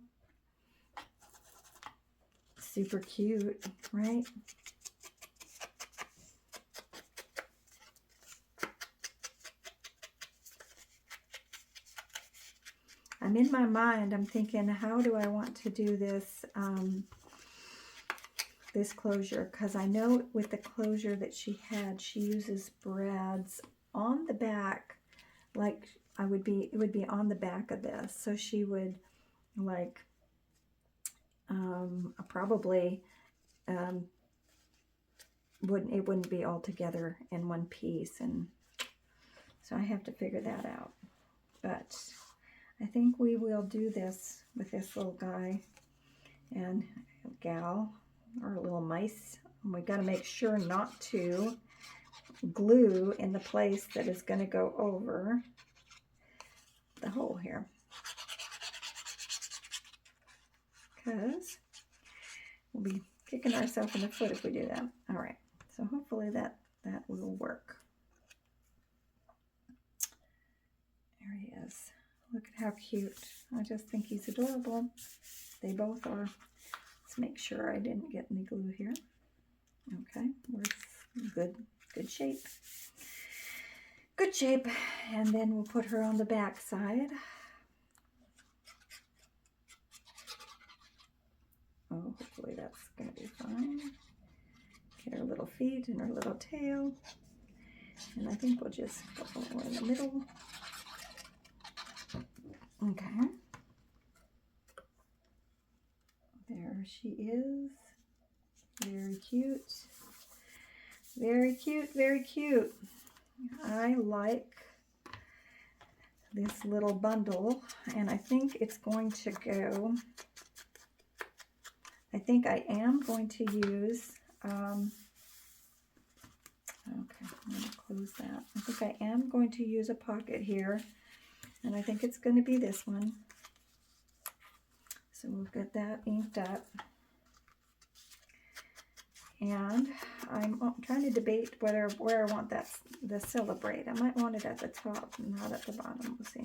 Speaker 1: Super cute, right? I'm in my mind, I'm thinking, how do I want to do this this closure? Because I know with the closure that she had, she uses brads on the back, like it would be on the back of this. So she would like probably wouldn't be all together in one piece, and so I have to figure that out. But I think we will do this with this little guy and gal, or little mice. And we got to make sure not to glue in the place that is going to go over the hole here, because we'll be kicking ourselves in the foot if we do that. All right, so hopefully that that will work. There he is. Look at how cute. I just think he's adorable. They both are. Let's make sure I didn't get any glue here. Okay, we're good shape. Good shape. And then we'll put her on the back side. Oh, hopefully that's going to be fine. Get her little feet and her little tail. And I think we'll just go in the middle. Okay. There she is. Very cute. Very cute, very cute. I like this little bundle, and I think it's going to go, I think I am going to use, okay, I'm going to close that. I think I am going to use a pocket here, and I think it's going to be this one. So we'll get that inked up. And I'm trying to debate where I want the celebrate. I might want it at the top, not at the bottom. We'll see.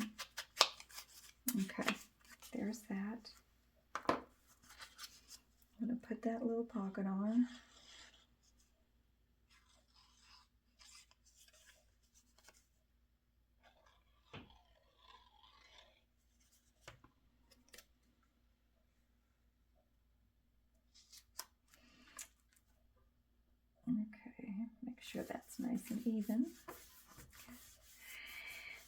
Speaker 1: Okay, there's that. I'm going to put that little pocket on. Okay, make sure that's nice and even.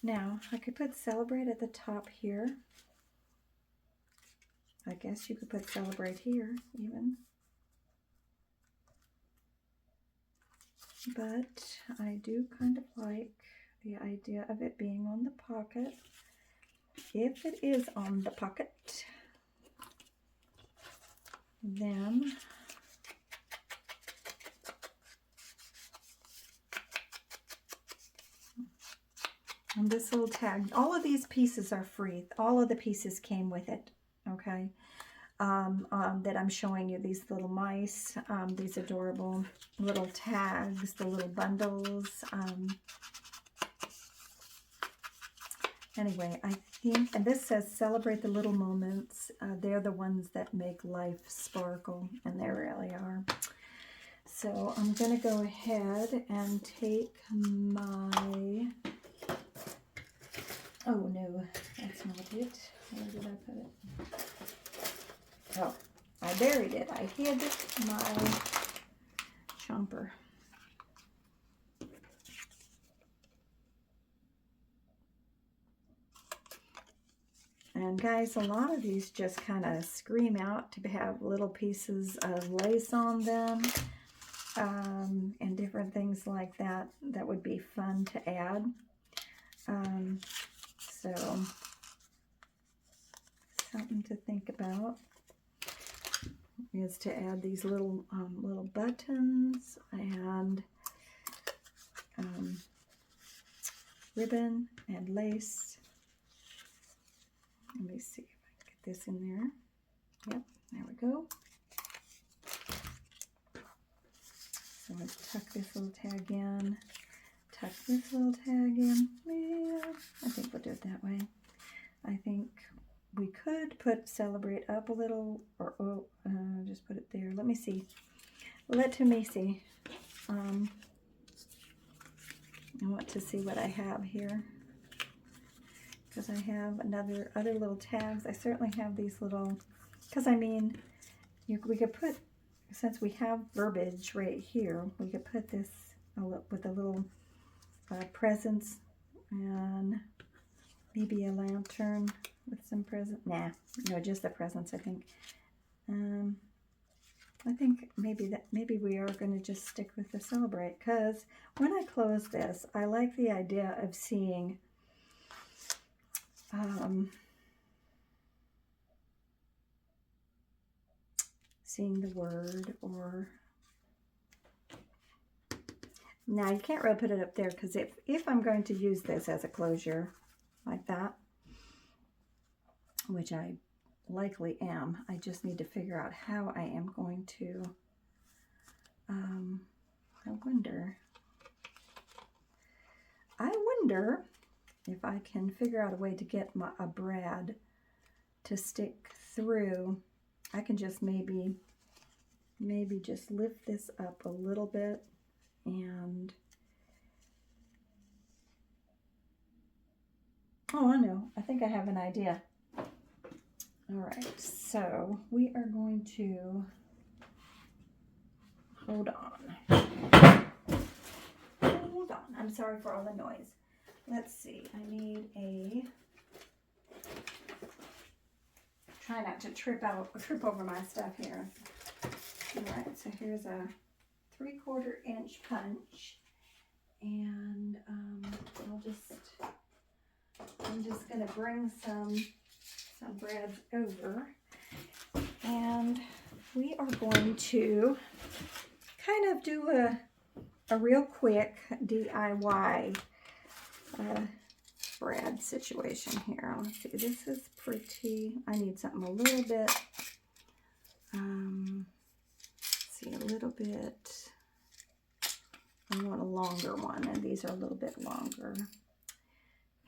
Speaker 1: Now, I could put celebrate at the top here. I guess you could put celebrate here even. But I do kind of like the idea of it being on the pocket. If it is on the pocket, then and this little tag, all of these pieces are free. All of the pieces came with it, okay? That I'm showing you, these little mice, these adorable little tags, the little bundles. Anyway, I think, and this says celebrate the little moments. They're the ones that make life sparkle, and they really are. So I'm going to go ahead and take my, oh no, that's not it. Where did I put it? Oh, I buried it. I hid my chomper. And guys, a lot of these just kind of scream out to have little pieces of lace on them, and different things like that. That would be fun to add. So something to think about is to add these little buttons and ribbon and lace. Let me see if I can get this in there. Yep, there we go. So let's tuck this little tag in. Tuck this little tag in. Yeah, I think we'll do it that way. I think we could put celebrate up a little, or just put it there. Let me see. Let me see. I want to see what I have here, because I have other little tags. I certainly have these little, because I mean, we could put, since we have verbiage right here, we could put this with a little presents and maybe a lantern with some present. Nah, no, just the presents. I think. I think maybe we are going to just stick with the celebrate, because when I close this, I like the idea of seeing seeing the word, or now you can't really put it up there, because if I'm going to use this as a closure like that, which I likely am, I just need to figure out how I am going to, I wonder, wonder if I can figure out a way to get a brad to stick through. I can just maybe just lift this up a little bit and, oh, I know, I think I have an idea. All right, so we are going to, hold on, I'm sorry for all the noise. Let's see, I need a, try not to trip over my stuff here. All right, so here's a 3/4 inch punch, and I'm just gonna bring some brads over, and we are going to kind of do a real quick DIY brad situation here. Let's see, this is pretty, I need something a little bit, see, a little bit, I want a longer one, and these are a little bit longer.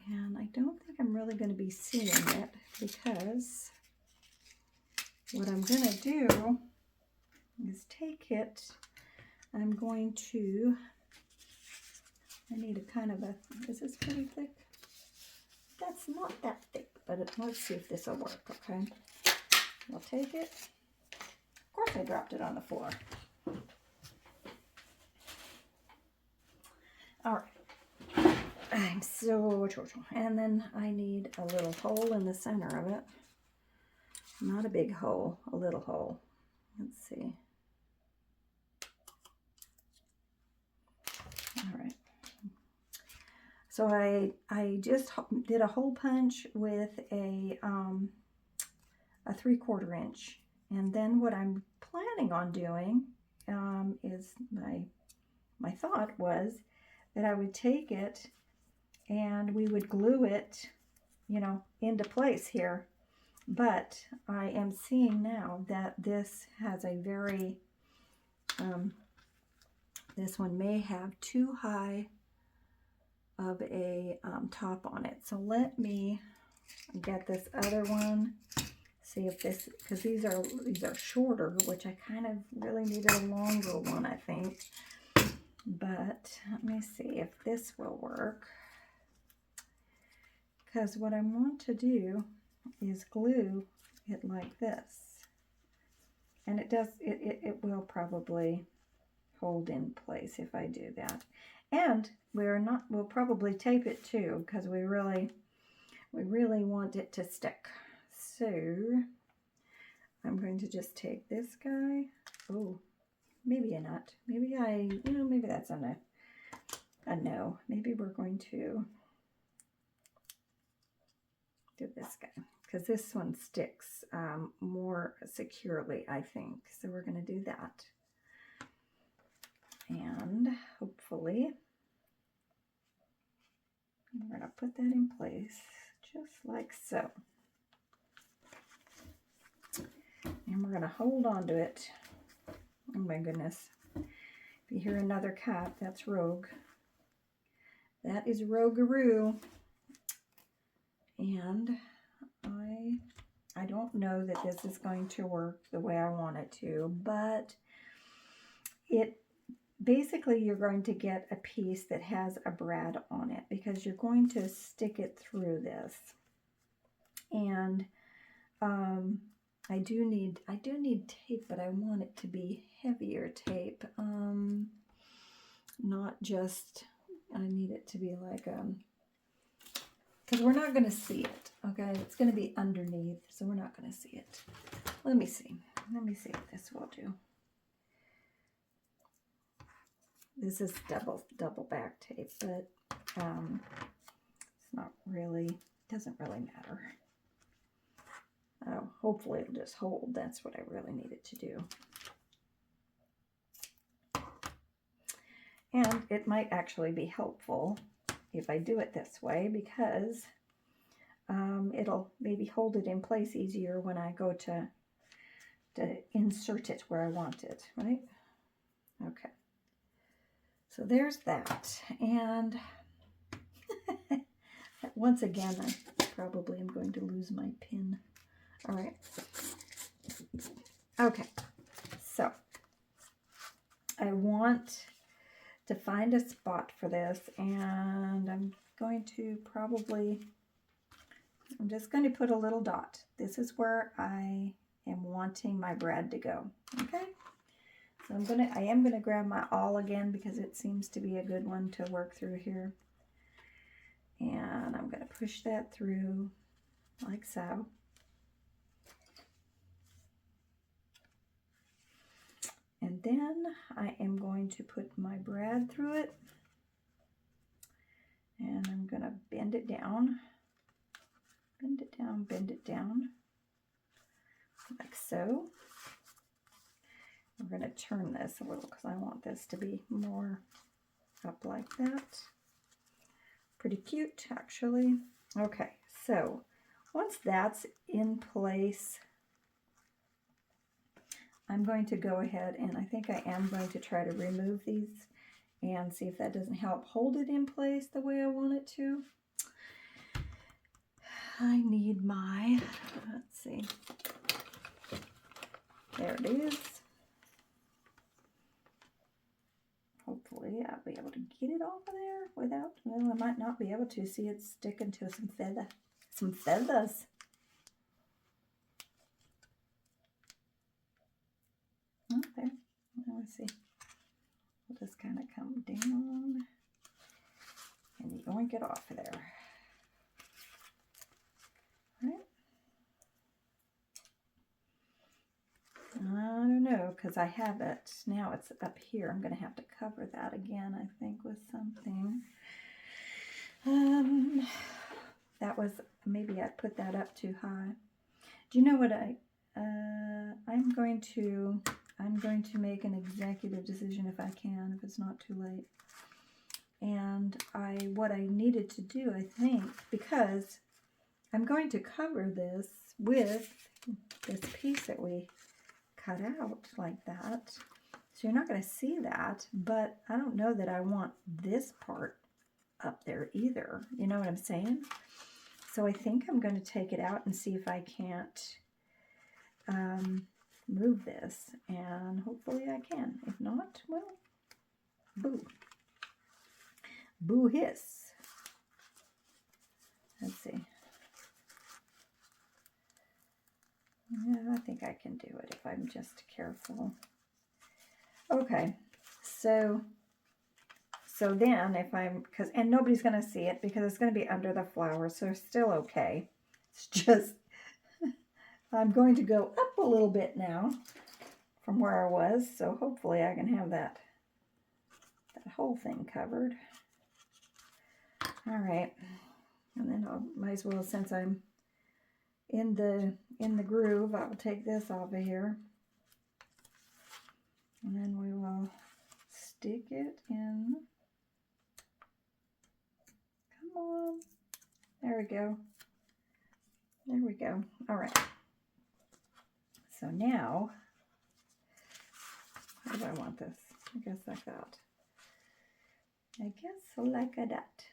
Speaker 1: And I don't think I'm really going to be seeing it, because what I'm going to do is take it, I'm going to, I need a kind of a, is this pretty thick? That's not that thick, but let's see if this will work, okay? I'll take it. Of course I dropped it on the floor. All right. I'm so churchill. And then I need a little hole in the center of it. Not a big hole, a little hole. Let's see. All right. So I just did a hole punch with a 3/4 inch. And then what I'm planning on doing is my thought was that I would take it and we would glue it, you know, into place here. But I am seeing now that this has a very, this one may have too high of a top on it. So let me get this other one, see if this, because these are shorter, which I kind of really needed a longer one, I think. But let me see if this will work. Because what I want to do is glue it like this. And it does, it will probably hold in place if I do that. And we'll probably tape it too, because we really want it to stick. So I'm going to just take this guy. Oh, maybe a nut. Maybe maybe that's a no. Maybe we're going to do this guy, because this one sticks more securely, I think. So we're going to do that. And hopefully we're going to put that in place just like so. And we're going to hold on to it. Oh my goodness. If you hear another cat, that's Rogue. That is Rogaroo. And I don't know that this is going to work the way I want it to, but basically you're going to get a piece that has a brad on it, because you're going to stick it through this. And I do need tape, but I want it to be heavier tape. Not just, I need it to be like because we're not going to see it, okay? It's going to be underneath, so we're not going to see it. Let me see if this will do. This is double back tape, but it's not really, doesn't really matter. Oh, hopefully it'll just hold. That's what I really needed to do. And it might actually be helpful if I do it this way, because it'll maybe hold it in place easier when I go to insert it where I want it, right? Okay. So there's that. And Once again, I probably am going to lose my pin. All right. Okay. So I want to find a spot for this, and I'm going to I'm just going to put a little dot. This is where I am wanting my brad to go. Okay. So I am gonna grab my awl again because it seems to be a good one to work through here. And I'm gonna push that through like so. And then I am going to put my brad through it. And I'm gonna bend it down, bend it down, bend it down, like so. We're going to turn this a little because I want this to be more up like that. Pretty cute, actually. Okay, so once that's in place, I'm going to go ahead and I think I am going to try to remove these and see if that doesn't help hold it in place the way I want it to. I need my, let's see, there it is. Hopefully I'll be able to get it off of there without, well, I might not be able to. See, it's sticking to some feathers. Oh, there. Let's see. We'll just kind of come down and yoink it off of there. Right? I don't know, because I have it. Now it's up here. I'm going to have to cover that again, I think, with something. That was, maybe I put that up too high. Do you know what I'm going to make an executive decision if I can, if it's not too late. And what I needed to do, I think, because I'm going to cover this with this piece that we cut out like that. So you're not going to see that, but I don't know that I want this part up there either. You know what I'm saying? So I think I'm going to take it out and see if I can't move this, and hopefully I can. If not, well, boo. Boo hiss. Let's see. Yeah, I think I can do it if I'm just careful. Okay, so then if I'm, and nobody's going to see it because it's going to be under the flower, so it's still okay. It's just, I'm going to go up a little bit now from where I was, so hopefully I can have that whole thing covered. All right, and then I might as well, since I'm in the groove, I will take this off of here, and then we will stick it in. Come on, there we go. There we go. All right. So now, how do I want this? I guess like that. I guess like that.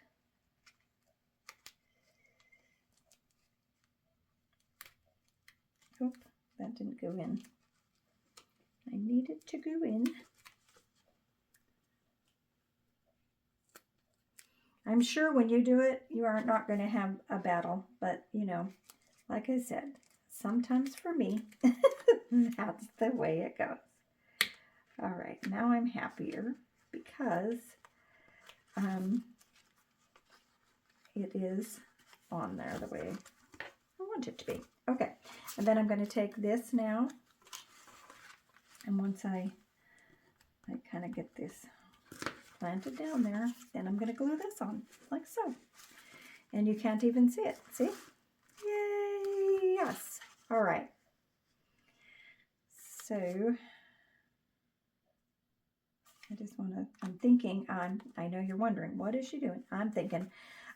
Speaker 1: Oop, that didn't go in. I need it to go in. I'm sure when you do it, you are not going to have a battle, but you know, like I said, sometimes for me, that's the way it goes. All right, now I'm happier because it is on there the way I want it to be. Okay, and then I'm going to take this now, and once I kind of get this planted down there, then I'm going to glue this on, like so. And you can't even see it, see? Yay, yes. All right. So, I just want to, I'm thinking, I know you're wondering, what is she doing? I'm thinking,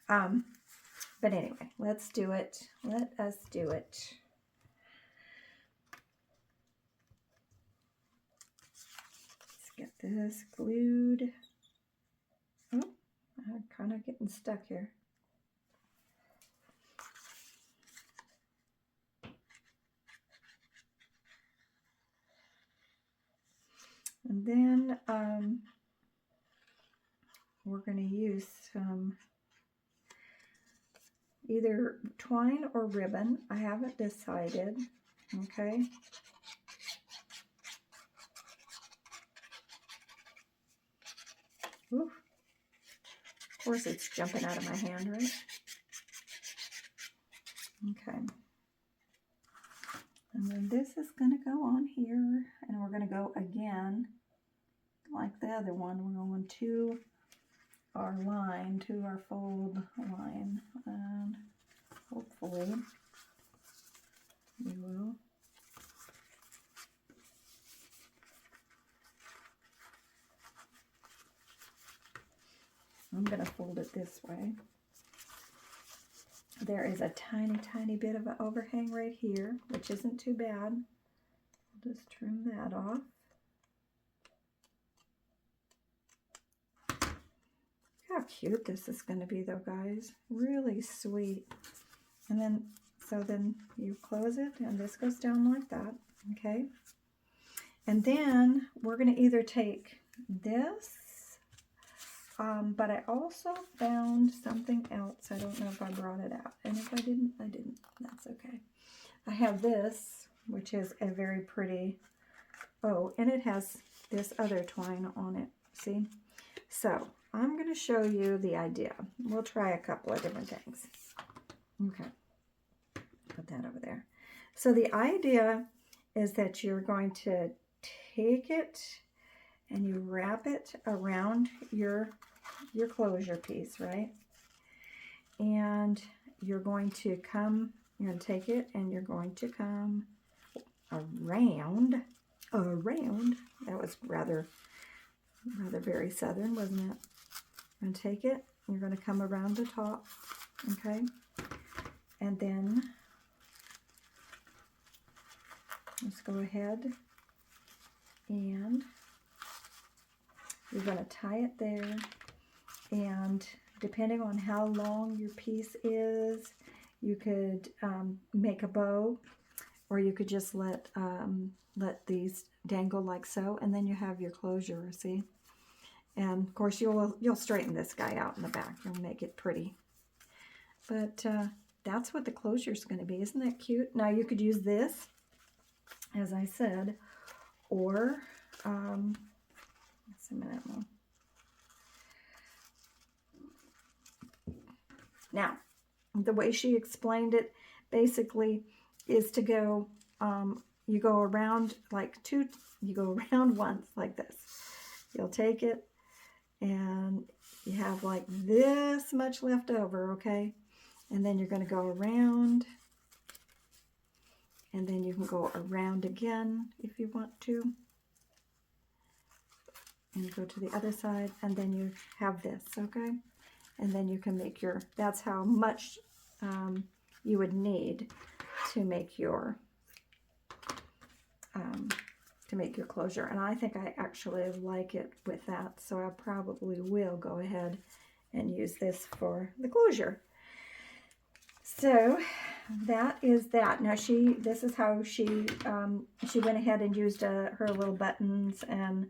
Speaker 1: but anyway, let's do it. Let us do it. Let's get this glued. Oh, I'm kind of getting stuck here. And then we're going to use some either twine or ribbon. I haven't decided, okay? Ooh. Of course it's jumping out of my hand, right? Okay. And then this is going to go on here, and we're going to go again like the other one. We're going to our line, to our fold line, and hopefully we will. I'm going to fold it this way. There is a tiny, tiny bit of an overhang right here, which isn't too bad. I'll just trim that off. How cute this is going to be though, guys. Really sweet. And then, so then you close it and this goes down like that, okay? And then we're going to either take this, but I also found something else. I don't know if I brought it out. And if I didn't, I didn't. That's okay. I have this, which is a very pretty, oh, and it has this other twine on it, see? So I'm going to show you the idea. We'll try a couple of different things. Okay, put that over there. So the idea is that you're going to take it and you wrap it around your closure piece, right? And you're going to take it and you're going to come around. That was rather very southern, wasn't it? You're going to take it, you're going to come around the top, okay? And then let's go ahead and you're going to tie it there, and depending on how long your piece is, you could make a bow, or you could just let these dangle like so, and then you have your closure, see? And of course you'll straighten this guy out in the back. You'll make it pretty. But that's what the closure is going to be. Isn't that cute? Now you could use this, as I said, or just a minute more. Now, the way she explained it basically is to go, you go around you go around once like this. You'll take it and you have like this much left over, okay? And then you're going to go around, and then you can go around again if you want to, and go to the other side, and then you have this, okay? And then you can make your, that's how much you would need to make your closure. And I think I actually like it with that, so I probably will go ahead and use this for the closure. So that is that. Now this is how she went ahead and used her little buttons, and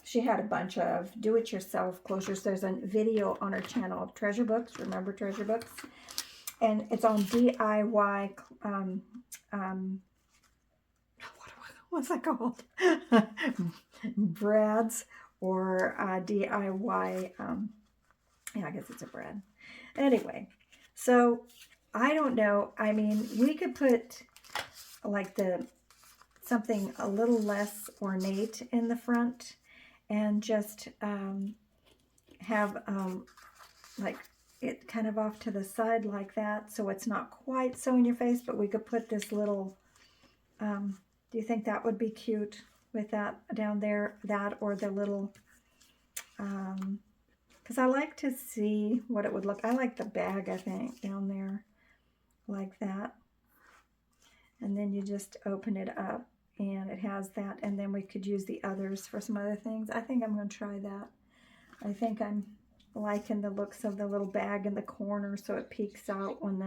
Speaker 1: she had a bunch of do-it-yourself closures. There's a video on her channel of treasure books. Remember treasure books? And it's on DIY. What's that called? Brads, or DIY. Yeah, I guess it's a brad. Anyway, so I don't know. I mean, we could put like something a little less ornate in the front, and just have like it kind of off to the side like that, so it's not quite so in your face, but we could put this little, do you think that would be cute with that down there, that or the little, because I like to see what it would look, I like the bag, I think, down there like that, and then you just open it up and it has that, and then we could use the others for some other things. I think I'm going to try that. I think I'm liking the looks of the little bag in the corner, so it peeks out when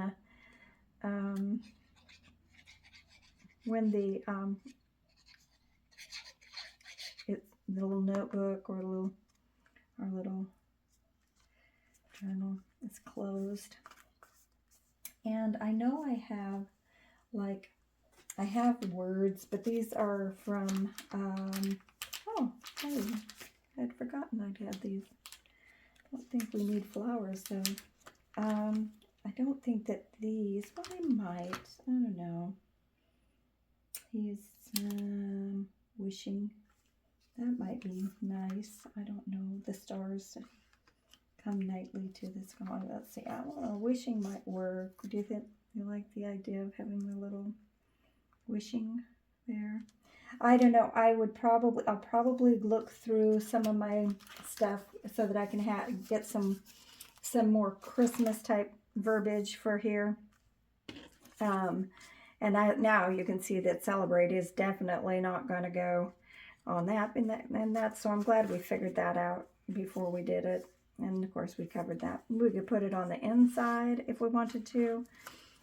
Speaker 1: little notebook or our little journal is closed. And I know I have I have words, but these are from, oh, hey, I'd forgotten I'd had these. I don't think we need flowers, though. I don't think that these, well, I might, I don't know. He's wishing, that might be nice. I don't know, the stars come nightly to the sky. Let's see, I don't know, wishing might work. Do you think you like the idea of having the little wishing there? I don't know. I'll probably look through some of my stuff so that I can get some more Christmas type verbiage for here. And now you can see that celebrate is definitely not going to go on that, and that's, so I'm glad we figured that out before we did it. And of course we covered that. We could put it on the inside if we wanted to.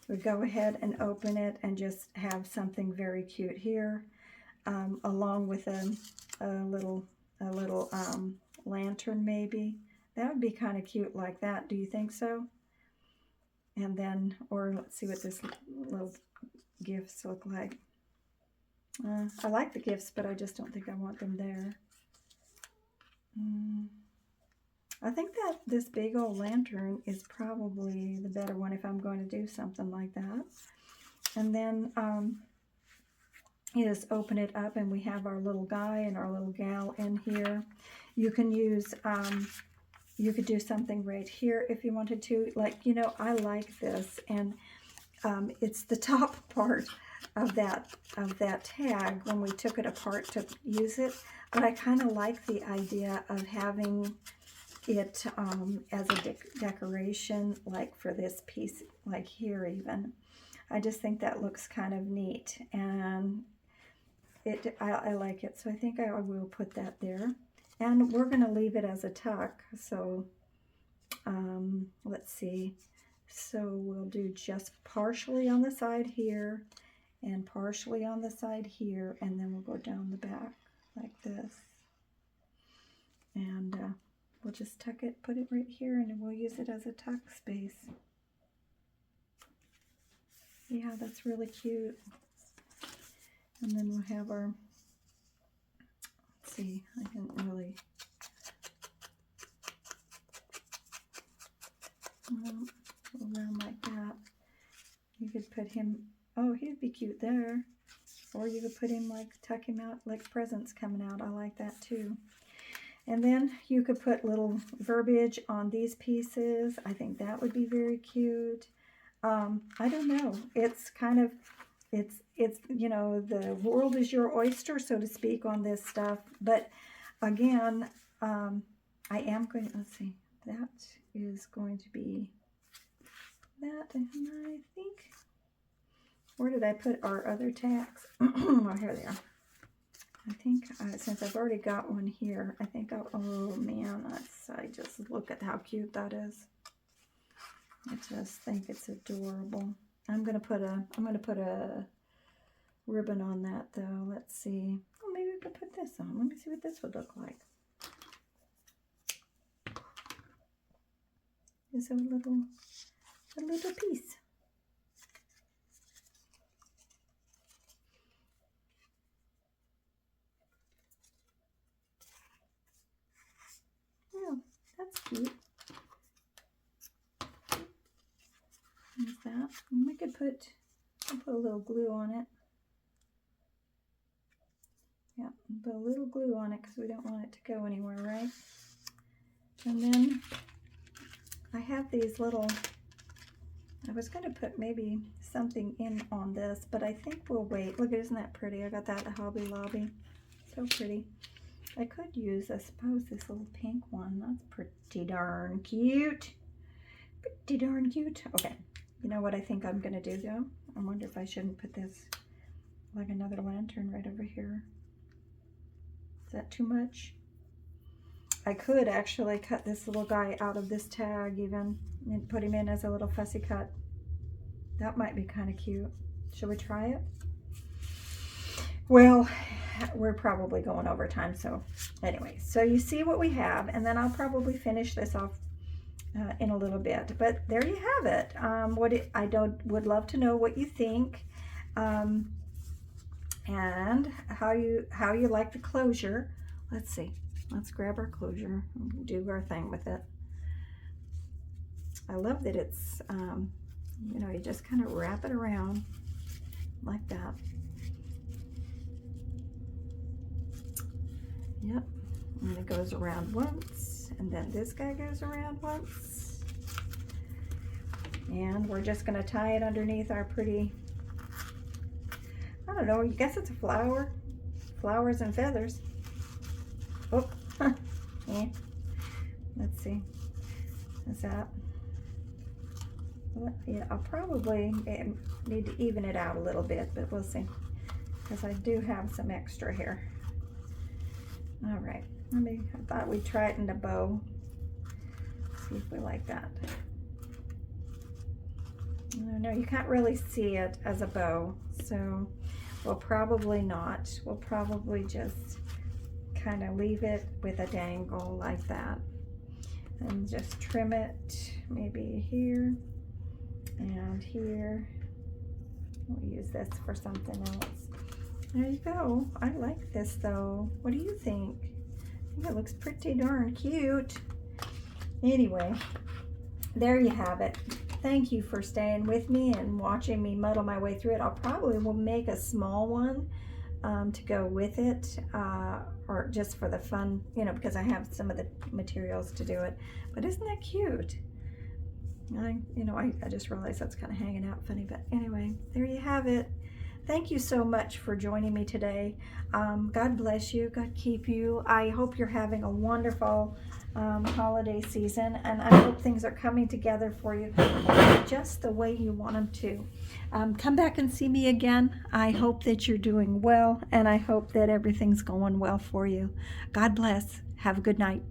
Speaker 1: We'd go ahead and open it and just have something very cute here, along with a little lantern maybe. That would be kind of cute like that. Do you think so? And then, or let's see what this little gifts look like. I like the gifts, but I just don't think I want them there. I think that this big old lantern is probably the better one if I'm going to do something like that. And then you just open it up and we have our little guy and our little gal in here. You can use, you could do something right here if you wanted to. Like, you know, I like this, and it's the top part of that tag when we took it apart to use it. But I kind of like the idea of having it as a decoration, like for this piece, like here even. I just think that looks kind of neat, and I like it, so I think I will put that there. And we're going to leave it as a tuck, so let's see. So we'll do just partially on the side here and partially on the side here, and then we'll go down the back like this. And we'll just tuck it, put it right here, and we'll use it as a tuck space. Yeah, that's really cute. And then we'll have our, let's see, I didn't really, around like that. You could put him, oh, he'd be cute there. Or you could put him like, tuck him out like presents coming out. I like that too. And then you could put little verbiage on these pieces. I think that would be very cute. I don't know. It's kind of, it's you know, the world is your oyster, so to speak, on this stuff. But again, I am going, let's see, that is going to be that. And I think, where did I put our other tags? Oh, here they are. I think since I've already got one here, I think I'll, oh man, I just look at how cute that is. I just think it's adorable. I'm gonna put a ribbon on that though. Let's see. Oh, maybe we could put this on. Let me see what this would look like. It's a little piece. Yeah, that's cute. There's that. And we could put a little glue on it. Yeah, put a little glue on it because we don't want it to go anywhere, right? And then I have these little, I was going to put maybe something in on this, but I think we'll wait. Look, isn't that pretty? I got that at Hobby Lobby. So pretty. I could use, I suppose, this little pink one. That's pretty darn cute. Pretty darn cute. Okay. You know what I think I'm going to do, though? I wonder if I shouldn't put this, like another lantern right over here. Is that too much? I could actually cut this little guy out of this tag even and put him in as a little fussy cut. That might be kind of cute. Should we try it? Well, we're probably going over time, so anyway, so you see what we have, and then I'll probably finish this off in a little bit. But there you have it. Would love to know what you think, and how you like the closure. Let's see. Let's grab our closure and do our thing with it. I love that it's you know, you just kind of wrap it around like that. Yep, and it goes around once, and then this guy goes around once, and we're just going to tie it underneath our pretty, I don't know, I guess it's a flower, flowers and feathers. Oh, yeah. Let's see, is that, yeah, I'll probably need to even it out a little bit, but we'll see, because I do have some extra here. All right, I thought we'd try it in a bow. See if we like that. I don't know, you can't really see it as a bow, so we'll probably not. We'll probably just kind of leave it with a dangle like that. And just trim it maybe here and here. We'll use this for something else. There you go. I like this though. What do you think? I think it looks pretty darn cute. Anyway, there you have it. Thank you for staying with me and watching me muddle my way through it. I'll probably will make a small one to go with it, or just for the fun, you know, because I have some of the materials to do it. But isn't that cute? I just realized that's kind of hanging out funny, but anyway, there you have it. Thank you so much for joining me today. God bless you. God keep you. I hope you're having a wonderful holiday season, and I hope things are coming together for you just the way you want them to. Come back and see me again. I hope that you're doing well, and I hope that everything's going well for you. God bless. Have a good night.